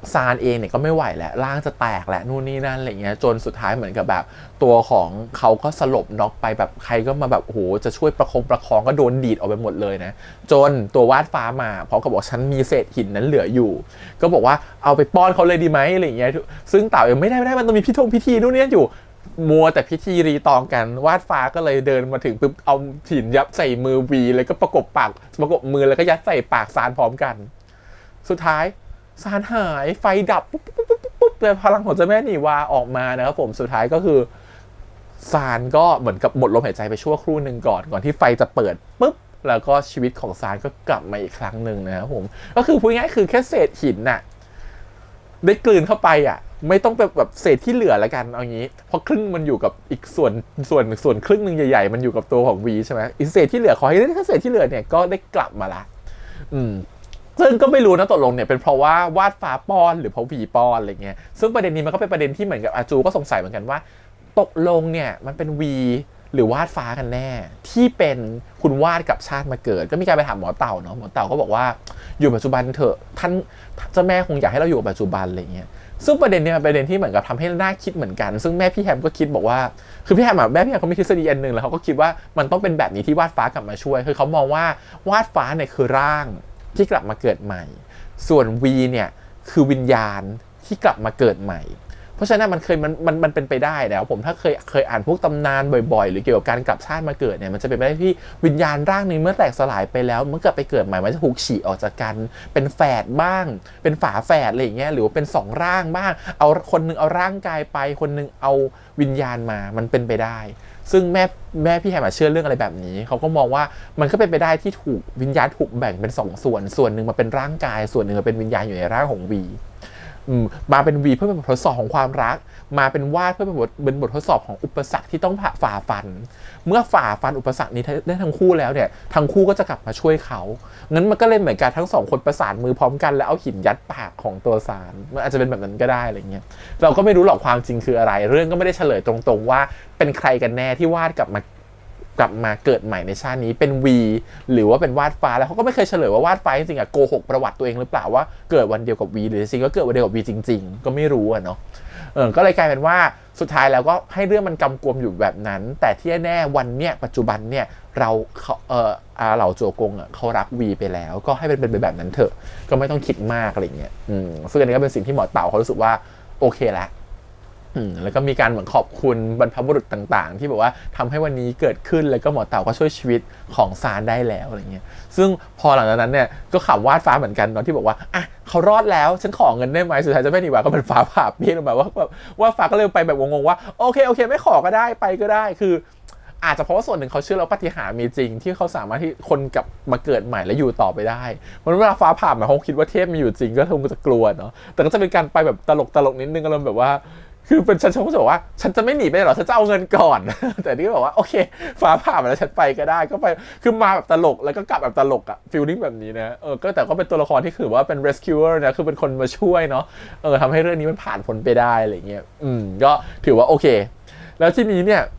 ซานเองเนี่ยก็ไม่ไหวแล้วร่างจะแตกแหละนู่นนี่นั่นอะไรเงี้ยจนสุดท้ายเหมือนกับแบบตัวของเขาก็สลบน็อกไปแบบใครก็มาแบบโอ้โหจะช่วยประคองก็โดนดีดออกไปหมดเลยนะจนตัววาดฟ้ามาพร้อมกับบอกฉันมีเศษหินนั้นเหลืออยู่ก็บอกว่าเอาไปป้อนเขาเลยดีไหมอะไรเงี้ยซึ่งเต่ายังไม่ได้มันต้องมีพิธีนู่นนี่อยู่มัวแต่พิธีรีตองกันวาดฟ้าก็เลยเดินมาถึงปุ๊บเอาหินยัดใส่มือวีเลยก็ประกบมือแล้วก็ยัดใส่ปากซานพร้อมกันสุดท้ายซานหายไฟดับปุ๊บเลยพลังของเจ้าแม่หนีวาออกมานะครับผมสุดท้ายก็คือซานก็เหมือนกับหมดลมหายใจไปชั่วครู่หนึ่งก่อนที่ไฟจะเปิดปุ๊บแล้วก็ชีวิตของซานก็กลับมาอีกครั้งหนึ่งนะครับผมก็คือพูดง่ายๆคือแค่เศษหินน่ะได้กลืนเข้าไปอ่ะไม่ต้องแบบเศษที่เหลือละกันเอางี้เพราะครึ่งมันอยู่กับอีกส่วนครึ่งหนึ่งใหญ่ๆมันอยู่กับตัวของวีใช่ไหมอีเศษที่เหลือขอให้ได้แค่เศษที่เหลือเนี่ยก็ได้กลับมาละซึ่งก็ไม่รู้นะตกลงเนี่ยเป็นเพราะว่าวาดฟ้าป้อนหรือเพราะวีป้อนอะไรเงี้ยซึ่งประเด็นนี้มันก็เป็นประเด็นที่เหมือนกับอาจูก็สงสัยเหมือนกันว่าตกลงเนี่ยมันเป็นวีหรือวาดฟ้ากันแน่ที่เป็นคุณวาดกับชาติมาเกิดก็มีการไปถามหมอเต่าเนาะหมอเต่าก็บอกว่าอยู่ปัจจุบันเถอะท่านเจ้าแม่คงอยากให้เราอยู่ปัจจุบันอะไรเงี้ยซึ่งประเด็นนี้เป็นประเด็นที่เหมือนกับทำให้น่าคิดเหมือนกันซึ่งแม่พี่แฮมก็คิดบอกว่าคือพี่แฮมแม่พี่แฮมเขามีทฤษฎีอันนึงแล้วเขาก็คิดว่ามันต้องเป็นแบบนี้ที่วาดฟ้ากลับมาช่วยคือเขามองว่าวาดฟ้าเนี่ยคือร่างที่กลับมาเกิดใหม่ส่วน V เนี่ยคือวิญญาณที่กลับมาเกิดใหม่เพราะฉะนั้นมันเป็นไปได้แล้วผมถ้าเคยอ่านพวกตำนานบ่อยๆหรือเกี่ยวกับการกลับชาติมาเกิดเนี่ยมันจะเป็นไปได้ที่วิญญาณร่างนึงเมื่อแตกสลายไปแล้วเมื่อกลับไปเกิดใหม่มันจะถูกฉีกออกจากกันเป็นแฝดบ้างเป็นฝาแฝดอะไรอย่างเงี้ยหรือว่าเป็น2ร่างบ้างเอาคนนึงเอาร่างกายไปคนนึงเอาวิญญาณมามันเป็นไปได้ซึ่งแม่พี่แฮมเชื่อเรื่องอะไรแบบนี้เขาก็มองว่ามันก็เป็นไปได้ที่ถูกวิญญาณถูกแบ่งเป็น2ส่วนหนึ่งมาเป็นร่างกายส่วนหนึ่งมาเป็นวิญญาณอยู่ในร่างของวีมาเป็นวีเพื่อเป็นบททดสอบของความรักมาเป็นวาดเพื่อเป็นบททดสอบของอุปสรรคที่ต้องฝ่าฟันเมื่อฝ่าฟันอุปสรรคนี้ได้ทั้งคู่แล้วเนี่ยทั้งคู่ก็จะกลับมาช่วยเขางั้นมันก็เลยเหมือนกันทั้ง2คนประสานมือพร้อมกันแล้วเอาหินยัดปากของตัวซานมันอาจจะเป็นแบบนั้นก็ได้อะไรเงี้ยเราก็ไม่รู้หรอกความจริงคืออะไรเรื่องก็ไม่ได้เฉลยตรงๆว่าเป็นใครกันแน่ที่วาดกลับมาเกิดใหม่ในชาตินี้เป็นวีหรือว่าเป็นวาดฟ้าแล้วเขาก็ไม่เคยเฉลยว่าวาดฟ้าจริงๆโกหกประวัติตัวเองหรือเปล่าว่าเกิดวันเดียวกับวีหรือจริงก็เกิดวันเดียวกับวีจริงๆก็ไม่รู้เนาะก็เลยกลายเป็นว่าสุดท้ายแล้วก็ให้เรื่องมันกำกวมอยู่แบบนั้นแต่ที่แน่วันเนี้ยปัจจุบันเนี่ยเราเหล่าโจกงเขารักวีไปแล้วก็ให้เป็นแบบนั้นเถอะก็ไม่ต้องคิดมากอะไรเงี้ยซึ่งอันนี้ก็เป็นสิ่งที่หมอเต่าเขารู้สึกว่าโอเคแล้วแล้วก็มีการเหมือนขอบคุณบรรพบุรุษต่างๆที่บอกว่าทำให้วันนี้เกิดขึ้นแล้วก็หมอเต่าก็ช่วยชีวิตของซานได้แล้วอะไรเงี้ยซึ่งพอหลังจากนั้นเนี่ยก็ขำวาดฟ้าเหมือนกันเนาะที่บอกว่าอ่ะเขารอดแล้วฉันขอเงินได้ไหมสุดท้ายจะไม่หนีว่าก็เป็นฟ้าผ่าเปี้ยงแบบว่าฟ้าก็เลยไปแบบงงๆว่าโอเคไม่ขอก็ได้ไปก็ได้คืออาจจะเพราะว่าส่วนหนึ่งเขาเชื่อแล้วปาฏิหาริย์มีจริงที่เขาสามารถที่คนกลับมาเกิดใหม่และอยู่ต่อไปได้มันเวลาฟ้าผ่าเขาคิดว่าเทพมีอยู่จริงก็คงจะกลัวเนาะแต่ก็จะเป็นการไปแบบตลกนิดนึงอารมณ์แบบว่าคือเป็นฉันก็จะบอกว่าฉันจะไม่หนีไปหรอกฉันจะเอาเงินก่อนแต่นี่ก็บอกว่าโอเคฟ้าผ่ามาแล้วฉันไปก็ได้ก็ไปคือมาแบบตลกแล้วก็กลับแบบตลกฟีลลิ่งแบบนี้นะก็แต่ก็เป็นตัวละครที่คือว่าเป็น rescuer นะคือเป็นคนมาช่วยเนาะทำให้เรื่องนี้มันผ่านพ้นไปได้อะไรเงี้ยก็ถือว่าโอเคแล้วที่นี้เนี่ย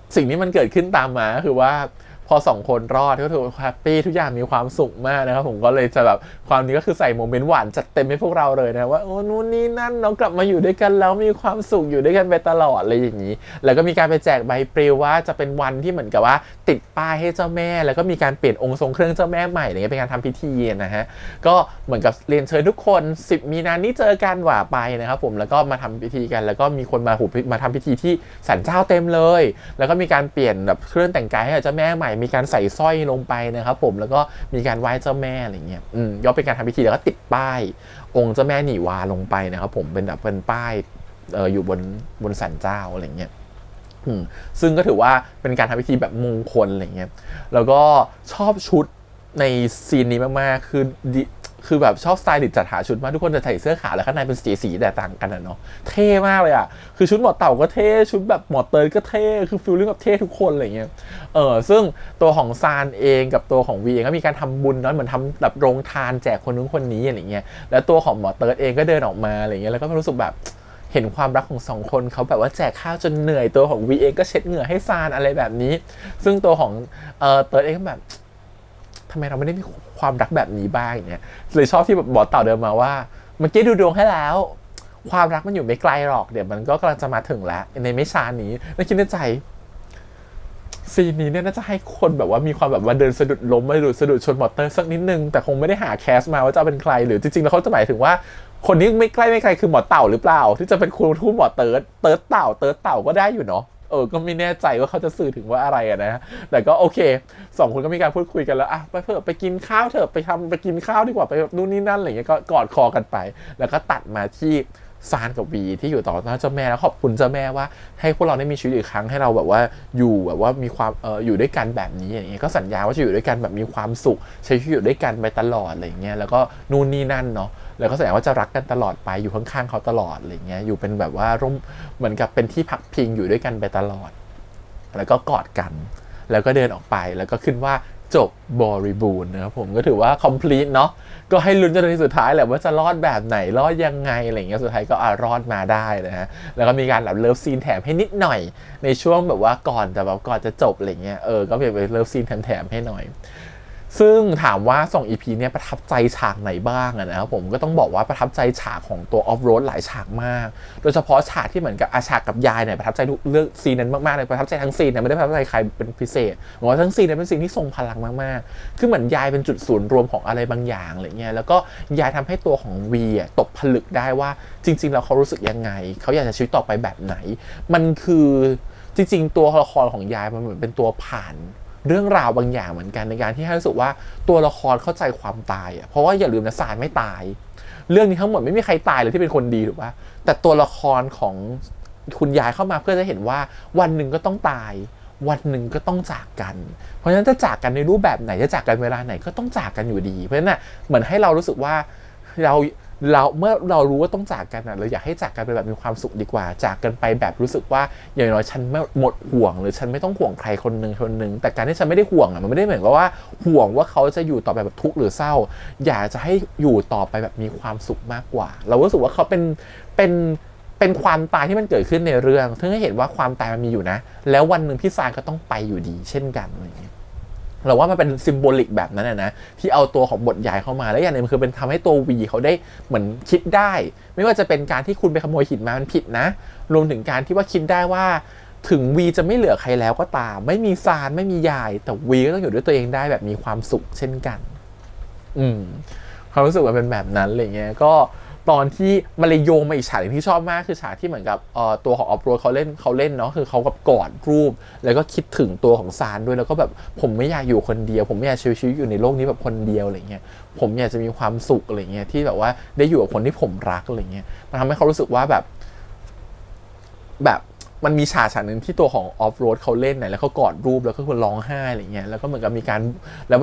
สิ่งที่มันเกิดขึ้นตามมาคือว่าพอ2คนรอดก็ถือว่าแฮปปี้ทุกอย่างมีความสุขมากนะครับผมก็เลยจะแบบความนี้ก็คือใส่โมเมนต์หวานจัดเต็มให้พวกเราเลยนะว่าโอ้นู่นนี่นั่นน้องกลับมาอยู่ด้วยกันแล้วมีความสุขอยู่ด้วยกันไปตลอดอะไรอย่างนี้แล้วก็มีการไปแจกใบปลิวว่าจะเป็นวันที่เหมือนกับว่าติดป้ายให้เจ้าแม่แล้วก็มีการเปลี่ยนองค์ทรงเครื่องเจ้าแม่ใหม่อะไรเงี้ยเป็นการทำพิธีนะฮะก็เหมือนกับเรียนเชิญทุกคน10 มีนานี้เจอกันว่าไปนะครับผมแล้วก็มาทำพิธีกันแล้วก็มีคนมาทำพิธีที่ศาลเจ้าเต็มเลยแล้วก็มีการเปลี่ยนแบบเครื่องแต่งกายให้เจ้าแม่ใหม่มีการใส่สร้อยลงไปนะครับผมแล้วก็มีการไหว้เจ้าแม่อะไรเงี้ยก็เป็นการทำพิธีแล้วก็ติดป้ายองค์เจ้าแม่หนีวาลงไปนะครับผมเป็นแบบเป็นป้ายอยู่บนศาลเจ้าอะไรเงี้ยซึ่งก็ถือว่าเป็นการทำพิธีแบบมงคลอะไรเงี้ยแล้วก็ชอบชุดในซีนนี้มากๆคือแบบชอบสไตลิสต์จัดหาชุดมากทุกคนจะใส่เสื้อขาวแล้วข้างในเป็นสีแต่ต่างกันเนาะเท่มากเลยคือชุดหมอเต่าก็เท่ชุดแบบหมอเตยก็เท่คือฟีลลิ่งแบบเท่ทุกคนอะไรเงี้ยซึ่งตัวของซานเองกับตัวของวีเองก็มีการทำบุญเนาะเหมือนทำแบบโรงทานแจกคนนู้นคนนี้อะไรเงี้ยแล้วตัวของหมอเตยเองก็เดินออกมาอะไรเงี้ยแล้วก็รู้สึกแบบเห็นความรักของ2คนเขาแบบว่าแจกข้าวจนเหนื่อยตัวของวีเองก็เช็ดเหงื่อให้ซานอะไรแบบนี้ซึ่งตัวของเตยเองก็แบบทำไมเราไม่ได้มีความรักแบบนี้บ้างเนี่ยเลยชอบที่แบบหมอเต่าเดินมาว่า เมื่อกี้ดูดวงให้แล้วความรักมันอยู่ไม่ไกลหรอกเดี๋ยวมันก็กำลังจะมาถึงแล้วในไม่ช้านี้แล้วคิดในใจซีนนี้เนี่ยน่าจะให้คนแบบว่ามีความแบบว่าเดินสะดุดล้มไม่สะดุดชนมอเตอร์สักนิดนึงแต่คงไม่ได้หาแคสมาว่าจะเป็นใครหรือจริงๆแล้วเขาจะหมายถึงว่าคนนี้ไม่ใกล้ไม่ไกลคือหมอเต่าหรือเปล่าที่จะเป็นครูทูตหมอเติร์ดเต่าก็ได้อยู่เนาะก็ไม่แน่ใจว่าเขาจะสื่อถึงว่าอะไรนะแต่ก็โอเค2คนก็มีการพูดคุยกันแล้วไปเถอะไปกินข้าวเถอะไปกินข้าวดีกว่าไปนู่นนี่นั่นอะไรเงี้ยก็กอดคอกันไปแล้วก็ตัดมาที่ซานกับวีที่อยู่ต่อหน้าเจ้าแม่แล้วขอบคุณเจ้าแม่ว่าให้พวกเราได้มีชีวิตอีกครั้งให้เราแบบว่าอยู่แบบว่ามีความอยู่ด้วยกันแบบนี้อย่างเงี้ยก็สัญญาว่าจะอยู่ด้วยกันแบบมีความสุขใช้ชีวิตอยู่ด้วยกันไปตลอดอะไรเงี้ยแล้วก็นู่นนี่นั่นเนาะแล้วก็แสดงว่าจะรักกันตลอดไปอยู่ข้างๆเขาตลอดอะไรเงี้ยอยู่เป็นแบบว่าร่มเหมือนกับเป็นที่พักพิงอยู่ด้วยกันไปตลอดแล้วก็กอดกันแล้วก็เดินออกไปแล้วก็ขึ้นว่าจบบริบูรณ์นะครับผมก็ถือว่า complete เนาะก็ให้ลุ้นจนถึงสุดท้ายแหละว่าจะรอดแบบไหนรอดยังไงอะไรเงี้ยสุดท้ายก็รอดมาได้นะฮะแล้วก็มีการแบบเลิฟซีนแถมให้นิดหน่อยในช่วงแบบว่าก่อนจะจบอะไรเงี้ยก็เป็นเลิฟซีนแถมให้หน่อยซึ่งถามว่า2 EP เนี่ยประทับใจฉากไหนบ้างนะครับผมก็ต้องบอกว่าประทับใจฉากของตัวออฟโรดหลายฉากมากโดยเฉพาะฉากที่เหมือนกับฉากกับยายเนี่ยประทับใจเรื่องซีนนั้นมากๆเลยประทับใจทั้งซีนเนี่ยไม่ได้ประทับใจใครเป็นพิเศษเพราะว่าทั้งซีนเนี่ยเป็นซีนที่ทรงพลังมากๆคือเหมือนยายเป็นจุดศูนย์รวมของอะไรบางอย่างอะไรเงี้ยแล้วก็ยายทำให้ตัวของวีตกผลึกได้ว่าจริงๆแล้วเขารู้สึกยังไงเขาอยากจะชีวิตต่อไปแบบไหนมันคือจริงๆตัวละครของยายมันเหมือนเป็นตัวผ่านเรื่องราวบางอย่างเหมือนกันในการที่ให้รู้สึกว่าตัวละครเข้าใจความตายเพราะว่าอย่าลืมนะซานไม่ตายเรื่องนี้ทั้งหมดไม่มีใครตายเลยที่เป็นคนดีถูกปะแต่ตัวละครของคุณยายเข้ามาเพื่อจะเห็นว่าวันหนึ่งก็ต้องตายวันหนึ่งก็ต้องจากกันเพราะฉะนั้นจะจากกันในรูปแบบไหนจะจากกันเวลาไหนก็ต้องจากกันอยู่ดีเพราะฉะนั้นเหมือนให้เรารู้สึกว่าเราเมื่อเรารู้ว่าต้องจากกันเราอยากให้จากกันไปแบบมีความสุขดีกว่าจากกันไปแบบรู้สึกว่าอย่างน้อยฉันไม่หมดห่วงหรือฉันไม่ต้องห่วงใครคนหนึ่งแต่การที่ฉันไม่ได้ห่วงมันไม่ได้เหมือนกับว่าห่วงว่าเขาจะอยู่ต่อไปแบบทุกข์หรือเศร้าอยากจะให้อยู่ต่อไปแบบมีความสุขมากกว่าเรารู้สึกว่าเขาเป็นความตายที่มันเกิดขึ้นในเรื่องเพื่อให้เห็นว่าความตายมันมีอยู่นะแล้ววันหนึ่งพี่ซานก็ต้องไปอยู่ดีเช่นกันอะไรอย่างเงี้ยเราว่ามันเป็นซิมโบลิกแบบนั้นนะที่เอาตัวของบทใหญ่เข้ามาแล้วอย่างนึงคือเป็นทำให้ตัววีเขาได้เหมือนคิดได้ไม่ว่าจะเป็นการที่คุณไปขโมยหินมามันผิดนะรวมถึงการที่ว่าคิดได้ว่าถึงวีจะไม่เหลือใครแล้วก็ตามไม่มีซานไม่มียายแต่วีก็ต้องอยู่ด้วยตัวเองได้แบบมีความสุขเช่นกันความรู้สึกมันเป็นแบบนั้นอะไรเงี้ยก็ตอนที่มาเลยโยงมาอีกฉากที่ชอบมากคือฉากที่เหมือนกับตัวของออฟโรดเขาเล่นเนาะคือเขากับกอดรูปแล้วก็คิดถึงตัวของซานด้วยแล้วก็แบบผมไม่อยากอยู่คนเดียวผมไม่อยากชีวิตอยู่ในโลกนี้แบบคนเดียวอะไรเงี้ยผมอยากจะมีความสุขอะไรเงี้ยที่แบบว่าได้อยู่กับคนที่ผมรักอะไรเงี้ยมันทำให้เขารู้สึกว่าแบบมันมีฉากหนึ่งที่ตัวของออฟโรดเขาเล่นแล้วเขากอดรูปแล้วก็คนร้องไห้อะไรเงี้ยแล้วก็เหมือนกับมีการแล้ว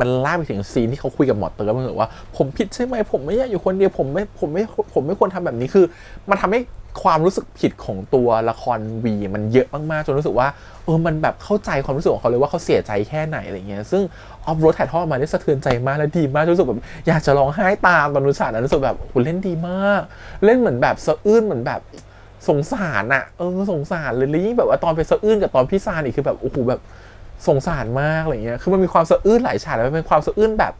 มันล่าไปถึงซีนที่เขาคุยกับหมอเตอร์มันบอกว่าผมผิดใช่ไหมผมไม่อยากอยู่คนเดียวผมไม่ควรทำแบบนี้คือมันทำให้ความรู้สึกผิดของตัวละครวีมันเยอะมากๆจนรู้สึกว่ามันแบบเข้าใจความรู้สึกของเขาเลยว่าเขาเสียใจแค่ไหนอะไรเงี้ยซึ่งออฟโรดถ่ายทอดมาได้สะเทือนใจมากและดีมากรู้สึกแบบอยากจะร้องไห้ตามตอนรู้ฉากนั้นรู้สึกแบบคุณเล่นดีมากเล่นเหมือนแบบสะอื้นเหมือนแบบสงสารอะสงสารเลยยิ่งแบบว่าตอนไปสะอื้นกับตอนพี่ซานอีกคือแบบโอ้โหแบบสงสารมากอะไรเงี้ยคือมันมีความสะอื้นหลายฉากแล้วมันเป็นความสะอื้นแบบ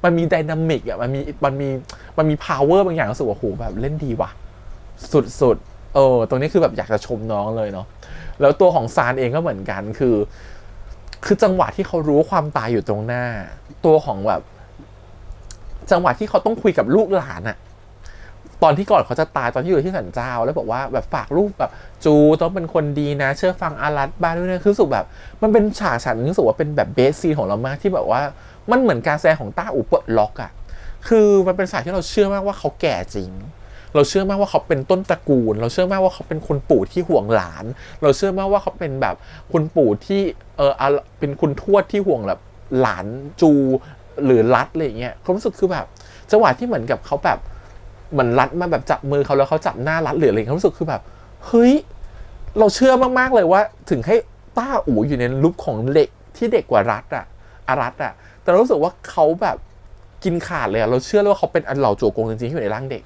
มันมีไดนามิกอะมันมี power บางอย่างรู้สึกว่าโอ้โหแบบเล่นดีว่ะสุดตรงนี้คือแบบอยากจะชมน้องเลยเนาะแล้วตัวของซานเองก็เหมือนกันคือจังหวะที่เขารู้ความตายอยู่ตรงหน้าตัวของแบบจังหวะที่เขาต้องคุยกับลูกหลานอะตอนที่ก่อนเขาจะตายตอนที่อยู่ที่ศาลเจ้าแล้วบอกว่าแบบฝากลูกแบบจูต้องเป็นคนดีนะเชื่อฟังอารัตบ้างด้วยนะคือรู้สึกแบบมันเป็นฉากนึงรู้สึกว่าเป็นแบบเบสซีนของเรามากที่แบบว่ามันเหมือนการแสดงของต้าอู่ปลดล็อกอะคือมันเป็นฉากที่เราเชื่อมากว่าเขาแก่จริงเราเชื่อมากว่าเขาเป็นต้นตระกูลเราเชื่อมากว่าเขาเป็นคุณปู่ที่ห่วงหลานเราเชื่อมากว่าเขาเป็นแบบคุณปู่ที่เป็นคุณทวดที่ห่วงแบบหลานจูหรือรัดอะไรอย่างเงี้ยความรู้สึกคือแบบจังหวะที่เหมือนกับเขาแบบเหมือนรัดมาแบบจับมือเขาแล้วเขาจับหน้ารัดหรืออะไรเขารู้สึกคือแบบเฮ้ยเราเชื่อมากๆเลยว่าถึงให้ต้าอู๋อยู่ในลุคของเด็กที่เด็กกว่ารัดอะแต่รู้สึกว่าเขาแบบกินขาดเลยอะเราเชื่อเลยว่าเขาเป็นอันเหล่าโจโกงจริงๆที่อยู่ในร่างเด็ก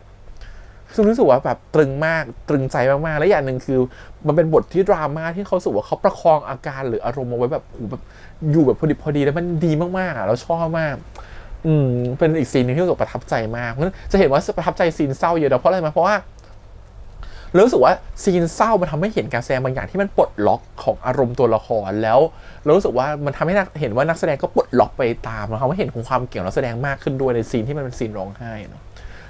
ซึ่งรู้สึกว่าแบบตรึงมากตรึงใจมากๆและอย่างหนึ่งคือมันเป็นบทที่ดราม่าที่เขาสึกว่าเขาประคองอาการหรืออารมณ์เอาไว้แบบอยู่แบบพอดีแล้วมันดีมากๆอะเราชอบมาก เป็นอีกซีนนึงที่รู้สึกประทับใจมากจะเห็นว่าประทับใจซีนเศร้าเยอะเพราะอะไรมาเพราะว่ารู้สึกว่าซีนเศร้ามันทำให้เห็นการแสดงบางอย่างที่มันปลดล็อกของอารมณ์ตัวละครแล้วรู้สึกว่ามันทำให้เห็นว่านักแสดงก็ปลดล็อกไปตามนะครับว่าเห็นของความเก่งนักแสดงมากขึ้นด้วยในซีนที่มันเป็นซีนร้องไห้เนาะ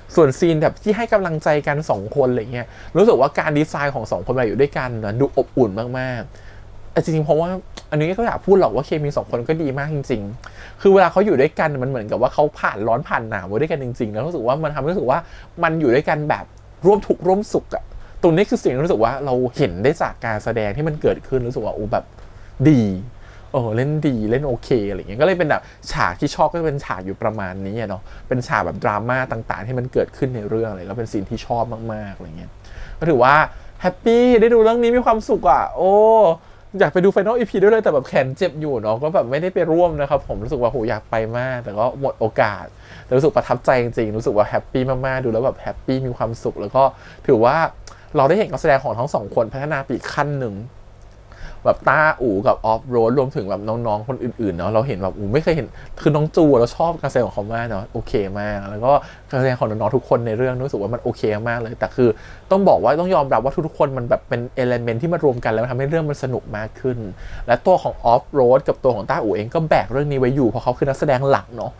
ส่วนซีนแบบที่ให้กำลังใจกัน2คนอะไรเงี้ยรู้สึกว่าการดีไซน์ของ2คนมาอยู่ด้วยกันนะดูอบอุ่นมากๆจริงๆเพราะว่าอันนี้ก็อยากพูดหรอกว่าเคมี2คนก็ดีมากจริงๆคือเวลาเขาอยู่ด้วยกันมันเหมือนกับว่าเขาผ่านร้อนผ่านหนาวมาด้วยกันจริงๆแล้วรู้สึกว่ามันทำให้รู้สึกว่ามันอยู่ด้วยกันแบบร่วมทุกข์ร่วมสุขอะตรงนี้คือสิ่งที่รู้สึกว่าเราเห็นได้จากการแสดงที่มันเกิดขึ้นรู้สึกว่าแบบดีเล่นดีเล่นโอเคอะไรเงี้ยก็เลยเป็นแบบฉากที่ชอบก็เป็นฉากอยู่ประมาณนี้เนาะเป็นฉากแบบดราม่าต่างๆที่มันเกิดขึ้นในเรื่องเลยแล้วเป็นซีนที่ชอบมากๆอะไรเงี้ยก็ถือว่าแฮปปี้ได้ดูเรื่องนี้มีความสุขอ่ะอยากไปดู Final EP ด้วยเลยแต่แบบแขนเจ็บอยู่เนาะก็แบบไม่ได้ไปร่วมนะครับผมรู้สึกว่าอยากไปมากแต่ก็หมดโอกาสแต่รู้สึกประทับใจจริงๆรู้สึกว่าแฮปปี้มากๆดูแล้วแบบแฮปปี้มีความสุขแล้วก็ถือว่าเราได้เห็นการแสดงของทั้ง2คนพัฒนาไปอีกขั้นหนึ่งแบบต้าอู๋กับออฟโรดรวมถึงแบบน้องๆคนอื่นๆเนาะเราเห็นแบบไม่เคยเห็นคือน้องจูเราชอบการแสดงของเขามากเนาะโอเคมากแล้วก็การแสดงของน้องๆทุกคนในเรื่องรู้สึกว่ามันโอเคมากเลยแต่คือต้องบอกว่าต้องยอมรับว่าทุกๆคนมันแบบเป็นเอลิเมนต์ที่มารวมกันแล้วทำให้เรื่องมันสนุกมากขึ้นและตัวของออฟโรดกับตัวของต้าอู๋เองก็แบกเรื่องนี้ไว้อยู่เพราะเขาคือนักแสดงหลักเนาะ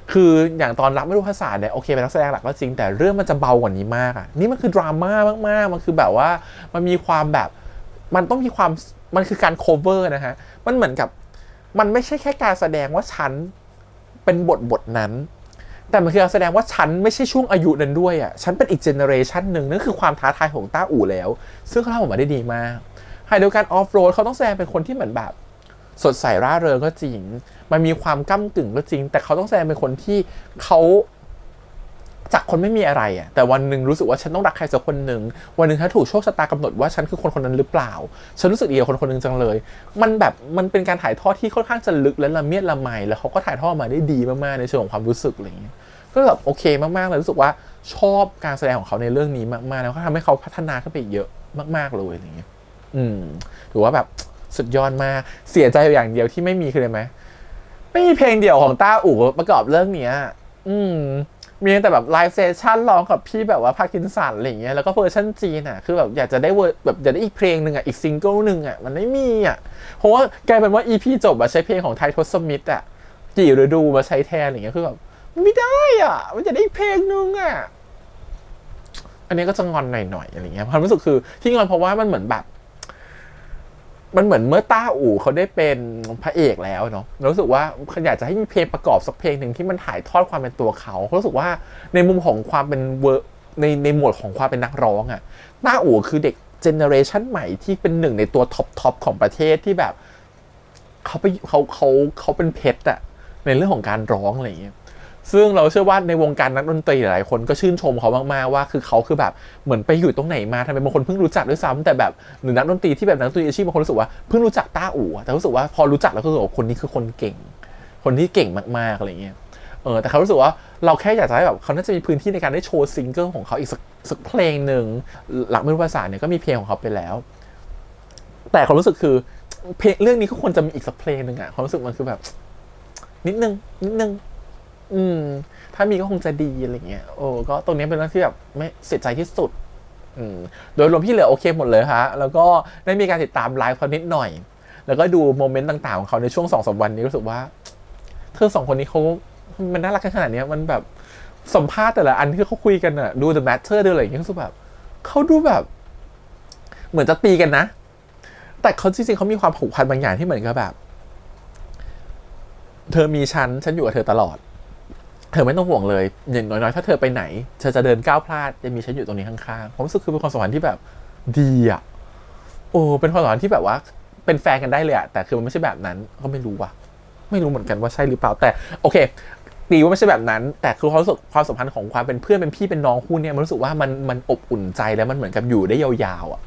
คืออย่างตอนรับไม่รู้ภาษาเนี่ยโอเคเป็นนักแสดงหลักก็จริงแต่เรื่องมันจะเบากว่านี้มากอ่ะนี่มันคือดราม่ามากๆมันคือแบบว่ามันมีความแบบมันต้องมีความมันคือการ cover นะฮะมันเหมือนกับมันไม่ใช่แค่การแสดงว่าฉันเป็นบทนั้นแต่มันคือการแสดงว่าฉันไม่ใช่ช่วงอายุนั้นด้วยอ่ะฉันเป็นอีกเจเนอเรชันหนึ่งนั่นคือความท้าทายของต้าอู่แล้วซึ่งเขาทำออกมาได้ดีมากให้เดียวกันออฟโรดเขาต้องแสดงเป็นคนที่เหมือนแบบสดใสร่าเริงก็จริงมันมีความก้ำกึ่งก็จริงแต่เขาต้องแสดงเป็นคนที่เขาจากคนไม่มีอะไรอ่ะแต่วันหนึ่งรู้สึกว่าฉันต้องรักใครสักคนหนึ่งวันหนึ่งถ้าถูกโชคชะตากำหนดว่าฉันคือคนคนนั้นหรือเปล่าฉันรู้สึกดีกับคนคนหนึ่งจังเลยมันเป็นการถ่ายทอดที่ค่อนข้างจะลึกและละเมียดละไมแล้วเขาก็ถ่ายทอดมาได้ดีมากๆในเชิงของความรู้สึกอะไรอย่างเงี้ยก็แบบโอเคมากๆเลยรู้สึกว่าชอบการแสดงของเขาในเรื่องนี้มากๆแล้วก็ทำให้เขาพัฒนาขึ้นไปเยอะมากๆเลยอย่างเงี้ยถือว่าแบบสุดยอดมากเสียใจอย่างเดียวที่ไม่มีคืออะไรไหมไม่มีเพลงเดี่ยวของต้าอู่ประกอบเรื่องนี้มีแต่แบบไลฟ์เซสชั่นร้องกับพี่แบบว่าพาคินสันอะไรอย่างเงี้ยแล้วก็เวอร์ชันจีนอ่ะคือแบบอยากจะได้แบบอยากได้อีกเพลงหนึ่งอ่ะอีกซิงเกิลหนึ่งอ่ะมันไม่มีอ่ะเพราะว่ากลายเป็นว่า EP จบอ่ะใช้เพลงของไททอสมิธอ่ะกี่ฤดูมาใช้แทนอย่างเงี้ยคือแบบไม่ได้อ่ะมันจะได้อีกเพลงหนึ่งอ่ะอันนี้ก็จะงอนหน่อยๆอะไรเงี้ยความรู้สึกคือที่งอนเพราะว่ามันเหมือนแบบมันเหมือนเมื่อต้าอู่เขาได้เป็นพระเอกแล้วเนาะรู้สึกว่าอยากจะให้มีเพลงประกอบสักเพลงหนึ่งที่มันถ่ายทอดความเป็นตัวเขารู้สึกว่าในมุมของความเป็นในหมวดของความเป็นนักร้องอะต้าอู่คือเด็กเจเนอเรชันใหม่ที่เป็นหนึ่งในตัวท็อปของประเทศที่แบบเขาเป็นเพชรอะในเรื่องของการร้องอะไรอย่างเงี้ยซึ่งเราเชื่อว่าในวงการนักดนตรีหลายคนก็ชื่นชมเขามากๆว่าคือเขาคือแบบเหมือนไปอยู่ตรงไหนมาทำไมบางคนเพิ่งรู้จักด้วยซ้ำแต่แบบหรือนักดนตรีที่แบบนักดนตรีอาชีพบางคนรู้สึกว่าเพิ่งรู้จักต้าอู่แต่รู้สึกว่าพอรู้จักแล้วก็รู้สึกว่าคนนี้คือคนเก่งคนที่เก่งมากๆอะไรเงี้ยแต่เขารู้สึกว่าเราแค่อยากจะให้แบบเขาน่าจะมีพื้นที่ในการได้โชว์ซิงเกิลของเขาอีกสักเพลงหนึ่งหลักไม่รู้ภาษาเนี่ยก็มีเพลงของเขาไปแล้วแต่ความรู้สึกคือเพลงเรื่องนี้ก็ควรจะมีอีกสักเพลงหนึ่งอะความรู้สึกมันคือแบบนิดนึงถ้ามีก็คงจะดีอะไรเงี้ยก็ตรงนี้เป็นเรื่องที่แบบไม่เสียใจที่สุดโดยรวมที่เหลือโอเคหมดเลยฮะแล้วก็ได้มีการติดตามไลฟ์เขานิดหน่อยแล้วก็ดูโมเมนต์ต่างๆของเขาในช่วง 2-3 วันนี้รู้สึกว่าเธอ2คนนี้เขามันน่ารักกันขนาดนี้มันแบบสัมภาษณ์แต่ละอันที่เขาคุยกันอะดู The Matter ดูอะไรอย่างเงี้ยรู้สึกแบบเขาดูแบบเหมือนจะตีกันนะแต่เขาจริงๆเขามีความผูกพันบางอย่างที่เหมือนกับแบบเธอมีฉันอยู่กับเธอตลอดเธอไม่ต้องห่วงเลยอย่างน้อยๆถ้าเธอไปไหนเธอจะเดินก้าวพลาดจะมีฉันอยู่ตรงนี้ข้างๆผมรู้สึกคือเป็นความสัมพันธ์ที่แบบดีอ่ะเป็นความสัมพันธ์ที่แบบว่าเป็นแฟนกันได้เลยอ่ะแต่คือมันไม่ใช่แบบนั้นก็ไม่รู้เหมือนกันว่าใช่หรือเปล่าแต่โอเคตีว่าไม่ใช่แบบนั้นแต่คือความสัมพันธ์ของความเป็นเพื่อนเป็นพี่เป็นน้องคู่เนี่ยมันรู้สึกว่ามันอบอุ่นใจแล้วมันเหมือนกับอยู่ได้ยาวๆอ่ะ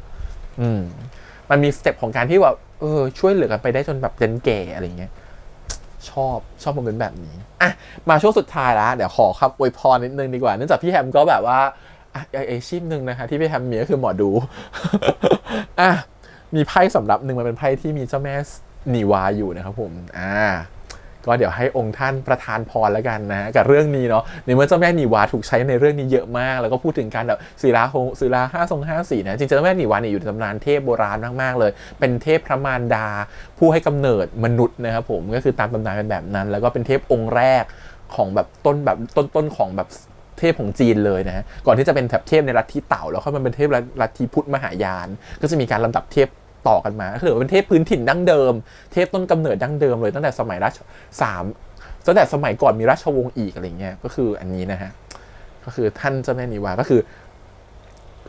มันมีสเต็ปของการที่ว่าช่วยเหลือกันไปได้จนแบบจนแก่อะไรเงี้ยชอบโมเมนต์แบบนี้อ่ะมาช่วงสุดท้ายแล้วเดี๋ยวขอครับอวยพรนิดนึงดีกว่าเนื่องจากพี่แฮมก็แบบว่าอาชีพนึงนะคะที่พี่แฮมมีก็คือหมอดูอ่ะมีไพ่สำรับหนึ่งมันเป็นไพ่ที่มีเจ้าแม่นีวาอยู่นะครับผม ก็เดี๋ยวให้องค์ท่านประทานพรแล้วกันนะกับเรื่องนี้เนาะในเมื่อเจ้าแม่นีวาถูกใช้ในเรื่องนี้เยอะมากแล้วก็พูดถึงการแบบศิลา5 ทรง 5 สีนะจริงๆเจ้าแม่นีวาเนี่ยอยู่ในตำนานเทพโบราณมากๆเลยเป็นเทพพระมารดาผู้ให้กำเนิดมนุษย์นะครับผมก็คือตามตำนานเป็นแบบนั้นแล้วก็เป็นเทพองค์แรกของแบบต้นของแบบเทพของจีนเลยนะก่อนที่จะเป็นเทพในลัทธิเต่าแล้วค่อยมาเป็นเทพลัทธิพุทธมหายานก็จะมีการลำดับเทพต่อกันมาคือเป็นเทพพื้นถิ่นดั้งเดิมเทพต้นกำเนิดดั้งเดิมเลยตั้งแต่สมัยตั้งแต่สมัยก่อนมีราชวงศ์อีกอะไรเงี้ยก็คืออันนี้นะฮะก็คือท่านเจ้าแม่นีวาก็คือ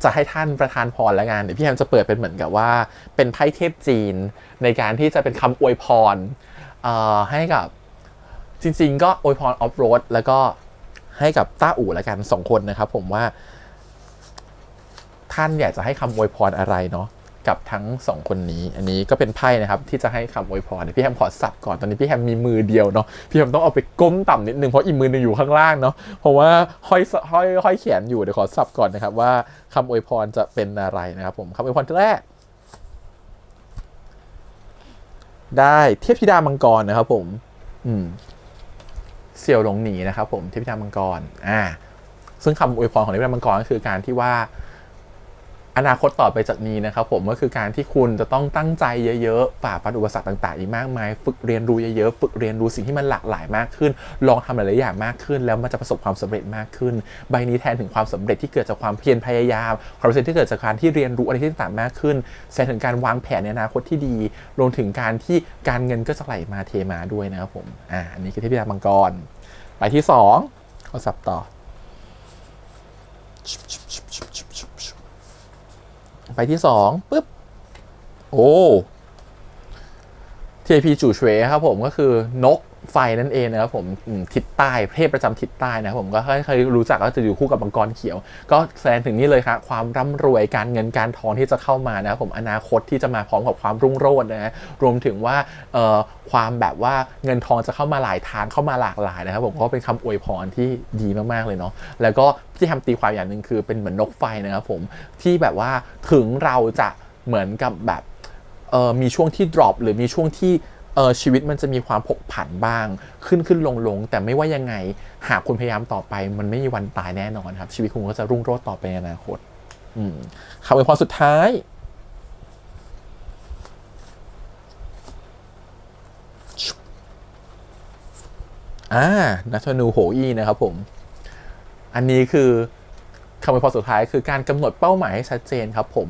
จะให้ท่านประทานพรแล้วกันเดี๋ยวพี่แฮมจะเปิดเป็นเหมือนกับว่าเป็นไพ่เทพจีนในการที่จะเป็นคำอวยพรให้กับจริงๆก็อวยพรออฟโรดแล้วก็ให้กับต้าอู่แล้วกัน2 คนนะครับผมว่าท่านอยากจะให้คำอวยพรอะไรเนาะกับทั้ง2 คนนี้อันนี้ก็เป็นไพ่นะครับที่จะให้คำอวยพรเดี๋ยวพี่แฮมขอสับก่อนตอนนี้พี่แฮมมีมือเดียวเนาะพี่แฮมต้องเอาไปก้มต่ำนิดนึงเพราะอีกมือนึงอยู่ข้างล่างเนาะเพราะว่าห้อยแขนอยู่เดี๋ยวขอสับก่อนนะครับว่าคำอวยพรจะเป็นอะไรนะครับผมคำอวยพรแรกได้เทพธิดามังกรนะครับผมเสี่ยวหลงหนีนะครับผมเทพธิดามังกรซึ่งคำอวยพรของเทพธิดามังกรก็คือการที่ว่าอนาคตต่อไปจากนี้นะครับผมก็คือการที่คุณจะต้องตั้งใจเยอะๆฝ่าฟันอุปสรรคต่างๆอีกมากมายฝึกเรียนรู้เยอะๆฝึกเรียนรู้สิ่งที่มันหลากหลายมากขึ้นลองทำหลายๆอย่างมากขึ้นแล้วมันจะประสบความสำเร็จมากขึ้นใบนี้แทนถึงความสำเร็จที่เกิดจากความเพียรพยายามความสำเร็จที่เกิดจากการที่เรียนรู้อะไรที่ต่างๆมากขึ้นแสดงถึงการวางแผนในอนาคตที่ดีรวมถึงการที่การเงินก็จะไหลมาเทมาด้วยนะครับผมอันนี้คือเทพธิดามังกรใบที่2ข้อสับต่อไปที่2ปึ๊บโอ้เทพีจู่เฉวครับผมก็คือนกไฟนั่นเองนะครับผมทิศใต้เทพประจำทิศใต้นะครับผมก็เคยรู้จักก็จะอยู่คู่กับมังกรเขียวก็แสดงถึงนี่เลยครับความร่ำรวยการเงินการทองที่จะเข้ามานะครับผมอนาคตที่จะมาพร้อมกับความรุ่งโรจน์นะฮะรวมถึงว่าความแบบว่าเงินทองจะเข้ามาหลายทางเข้ามาหลากหลายนะครับผมก็เป็นคำอวยพรที่ดีมากๆเลยเนาะแล้วก็ที่ทำตีความอย่างหนึ่งคือเป็นเหมือนนกไฟนะครับผมที่แบบว่าถึงเราจะเหมือนกับแบบมีช่วงที่ drop หรือมีช่วงที่ชีวิตมันจะมีความผกผันบ้างขึ้นลงแต่ไม่ว่ายังไงหากคุณพยายามต่อไปมันไม่มีวันตายแน่นอนครับชีวิตคุณก็จะรุ่งโรจน์ต่อไปในอนาคตคำอวยพรสุดท้ายนัทธนูโหอี้นะครับผมอันนี้คือคำอวยพรสุดท้ายคือการกำหนดเป้าหมายให้ชัดเจนครับผม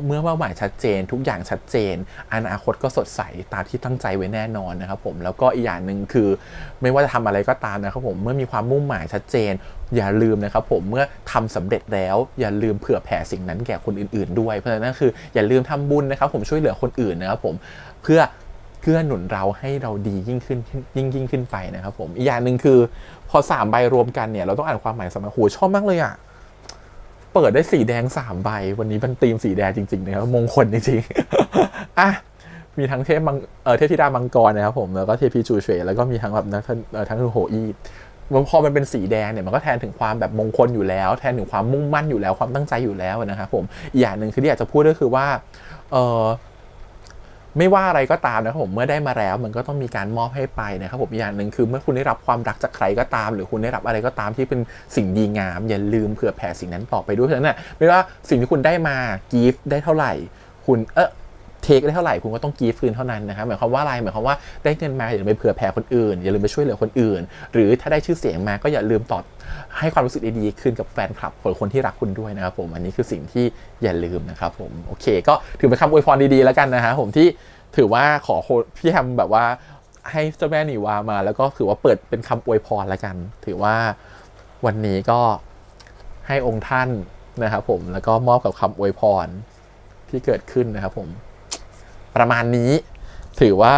เมื่อเป้าหมายชัดเจนทุกอย่างชัดเจนอนาคตก็สดใสตามที่ตั้งใจไว้แน่นอนนะครับผมแล้วก็อีกอย่างหนึ่งคือไม่ว่าจะทำอะไรก็ตามนะครับผมเมื่อมีความมุ่งหมายชัดเจนอย่าลืมนะครับผมเมื่อทำสำเร็จแล้วอย่าลืมเผื่อแผ่สิ่งนั้นแก่คนอื่นๆด้วยเพราะฉะนั้นคืออย่าลืมทำบุญนะครับผมช่วยเหลือคนอื่นนะครับผมเพื่อหนุนเราให้เราดียิ่งขึ้นไปนะครับผมอีกอย่างหนึ่งคือพอ3 ใบรวมกันเนี่ยเราต้องอ่านความหมายสำคัญโหชอบมากเลยอ่ะเปิดได้สีแดง3 ใบวันนี้เป็นธีมสีแดงจริงๆนะครับมงคลจริงๆมีทั้งเทพธิดามังกรนะครับผมแล้วก็เทพีจูเฉวแล้วก็มีทั้งแบบทั้งโหอี้พอมันเป็นสีแดงเนี่ยมันก็แทนถึงความแบบมงคลอยู่แล้วแทนถึงความมุ่งมั่นอยู่แล้วความตั้งใจอยู่แล้วนะครับผมอีกอย่างหนึ่งคือที่อยากจะพูดก็คือว่าไม่ว่าอะไรก็ตามนะครับผมเมื่อได้มาแล้วมันก็ต้องมีการมอบให้ไปนะครับผมอย่างหนึ่งคือเมื่อคุณได้รับความรักจากใครก็ตามหรือคุณได้รับอะไรก็ตามที่เป็นสิ่งดีงามอย่าลืมเผื่อแผ่สิ่งนั้นต่อไปด้วยเพราะฉะนั้นไม่ว่าสิ่งที่คุณได้มากีฟได้เท่าไหร่คุณเทคได้เท่าไหร่คุณก็ต้องกีฟคืนเท่านั้นนะครับหมายความว่าอะไรหมายความว่าได้เงินมาอย่าลืมไปเผื่อแผ่คนอื่นอย่าลืมไปช่วยเหลือคนอื่นหรือถ้าได้ชื่อเสียงมาก็อย่าลืมให้ความรู้สึกดีๆคืนกับแฟนคลับคนที่รักคุณด้วยนะครับผมอันนี้คือสิ่งที่อย่าลืมนะครับผมโอเคก็ถือเป็นคำอวยพรดีๆแล้วกันนะฮะผมที่ถือว่าขอพี่ทำแบบว่าให้เจ้าแม่นีวามาแล้วก็ถือว่าเปิดเป็นคำอวยพรแล้วกันถือว่าวันนี้ก็ให้องค์ท่านนะครับผมแล้วก็มอบกับคำอวยพรที่เกิดขึ้นนะครับผมประมาณนี้ถือว่า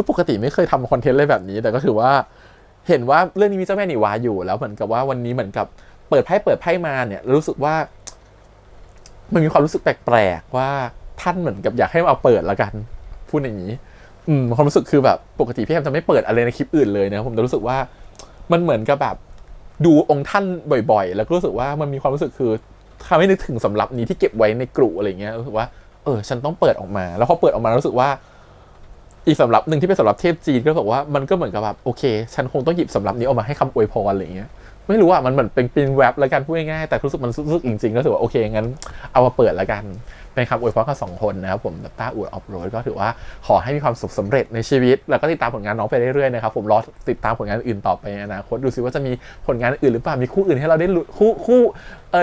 ปกติไม่เคยทำคอนเทนต์อะไรแบบนี้แต่ก็ถือว่าเห็นว่าเรื่องนี้มีเจ้าแม่นีวาอยู่แล้วเหมือนกับว่าวันนี้เหมือนกับเปิดไพ่มาเนี่ยรู้สึกว่ามันมีความรู้สึกแปลกๆว่าท่านเหมือนกับอยากให้เอาเปิดแล้วกันพูดอย่างนี้ความรู้สึกคือแบบปกติพี่แอมจะไม่เปิดอะไรในคลิปอื่นเลยนะผมจะรู้สึกว่ามันเหมือนกับแบบดูองค์ท่านบ่อยๆแล้วก็รู้สึกว่ามันมีความรู้สึกคือทำให้นึกถึงสำรับนี้ที่เก็บไว้ในกรุอะไรเงี้ยรู้สึกว่าฉันต้องเปิดออกมาแล้วพอเปิดออกมารู้สึกว่า อีกสำรับหนึ่งที่เป็นสำรับเทพจีนก็บอกว่ามันก็เหมือนกับแบบโอเคฉันคงต้องหยิบสำรับนี้ออกมาให้คำอวยพรอะไรอย่างเงี้ยไม่รู้อ่ะมันเหมือนเป็นแว็บแล้วกันพูดง่ายๆแต่รู้สึกมันรู้สึกจริงๆก็ถือว่าโอเคงั้นเอามาเปิดแล้วกันเป็นคำอวยพรกับ2 คนนะครับผมต้าอู่ออฟโรดก็ถือว่าขอให้มีความสุขสำเร็จในชีวิตแล้วก็ติดตามผลงานน้องไปเรื่อยๆนะครับผมรอติดตามผลงานอื่นต่อไปในอนาคตดูซิว่าจะมีผลงานอื่นหรือเปล่ามีคู่อื่นให้เราได้คู่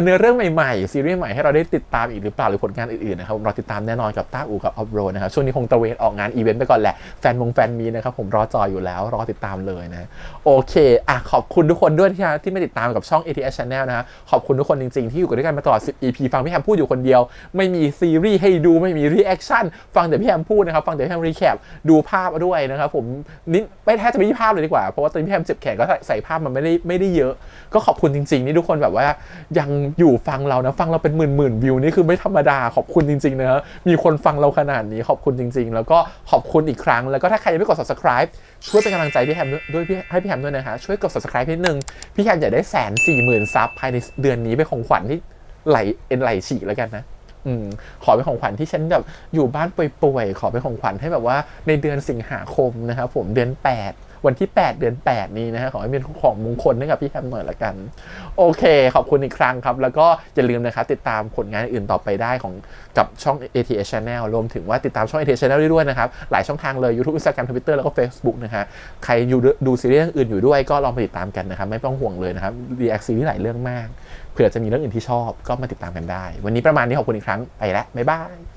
เนื้อเรื่องใหม่ๆซีรีส์ใหม่ให้เราได้ติดตามอีกหรือเปล่าหรือผลงานอื่นๆนะครับเราติดตามแน่นอนกับต้าอู่กับออฟโรดนะครับช่วงนี้คงตระเวนออกงานอีเวนต์ไปก่อนแหละแฟนมีนะครับผมรอจออยู่แล้วรอติดตามเลยนะโอเคขอบคุณทุกคนด้วยที่มาติดตามกับช่อง ATS Channel นะฮะขอบคุณทุกคนจริงๆที่อยู่กันด้วยกันมาตลอด10 EP ฟังพี่แฮมพูดอยู่คนเดียวไม่มีซีรีส์ให้ดูไม่มีรีแอคชั่นฟังแต่พี่แฮมพูดนะครับฟังแต่พี่แฮมรีแคปดูภาพด้วยนะครับผมนี่ไม่แทบจะไม่มีภาพเลยดีกว่าเพราะว่าตอนพี่แฮมเจ็บแขนก็ใส่ภาพมันไม่ได้เยอะก็ขอบคุณจริงๆนี่ทุกคนแบบว่ายังอยู่ฟังเรานะฟังเราเป็นหมื่นวิวนี่คือไม่ธรรมดาขอบคุณจริงๆนะฮะมีคนฟังเราขนาดนี้ขอบคุณจริงๆแล้วก็ขอบคุณอีกครั้งแล้วก็ถ้าใครยังไม่กด subscribe ช่วยเป็นกำลังใจพี่แฮมด้วยให้พี่แฮมด้วยนะฮะช่วยกด subscribe นิดนึงพี่แฮมอยากได้140,000 ซับภายในเดือนนี้เป็นของขวัญที่ไหลฉีกแล้วกันนะขอเป็นของขวัญที่ฉันแบบอยู่บ้านป่วยๆขอเป็นของขวัญให้แบบว่าในเดือนสิงหาคมนะครับผมเดือน8วันที่8เดือน8นี้นะฮะขอให้เป็นของมงคลให้กับพี่แฮมหน่อยละกันโอเคขอบคุณอีกครั้งครับแล้วก็อย่าลืมนะครับติดตามผลงานอื่นต่อไปได้กับช่อง ATS Channel รวมถึงว่าติดตามช่อง ATS Channel ด้วยนะครับหลายช่องทางเลย YouTube Instagram Twitter แล้วก็ Facebook นะฮะใครดูซีรีส์อื่นอยู่ด้วยก็ลองไปติดตามกันนะครับไม่ต้องห่วงเลยนะครับreact ซีรีส์หลายเรื่องมากเผื่อจะมีเรื่องอื่นที่ชอบก็มาติดตามกันได้วันนี้ประมาณนี้ขอบคุณอีกครั้งไปแล้วบ๊ายบาย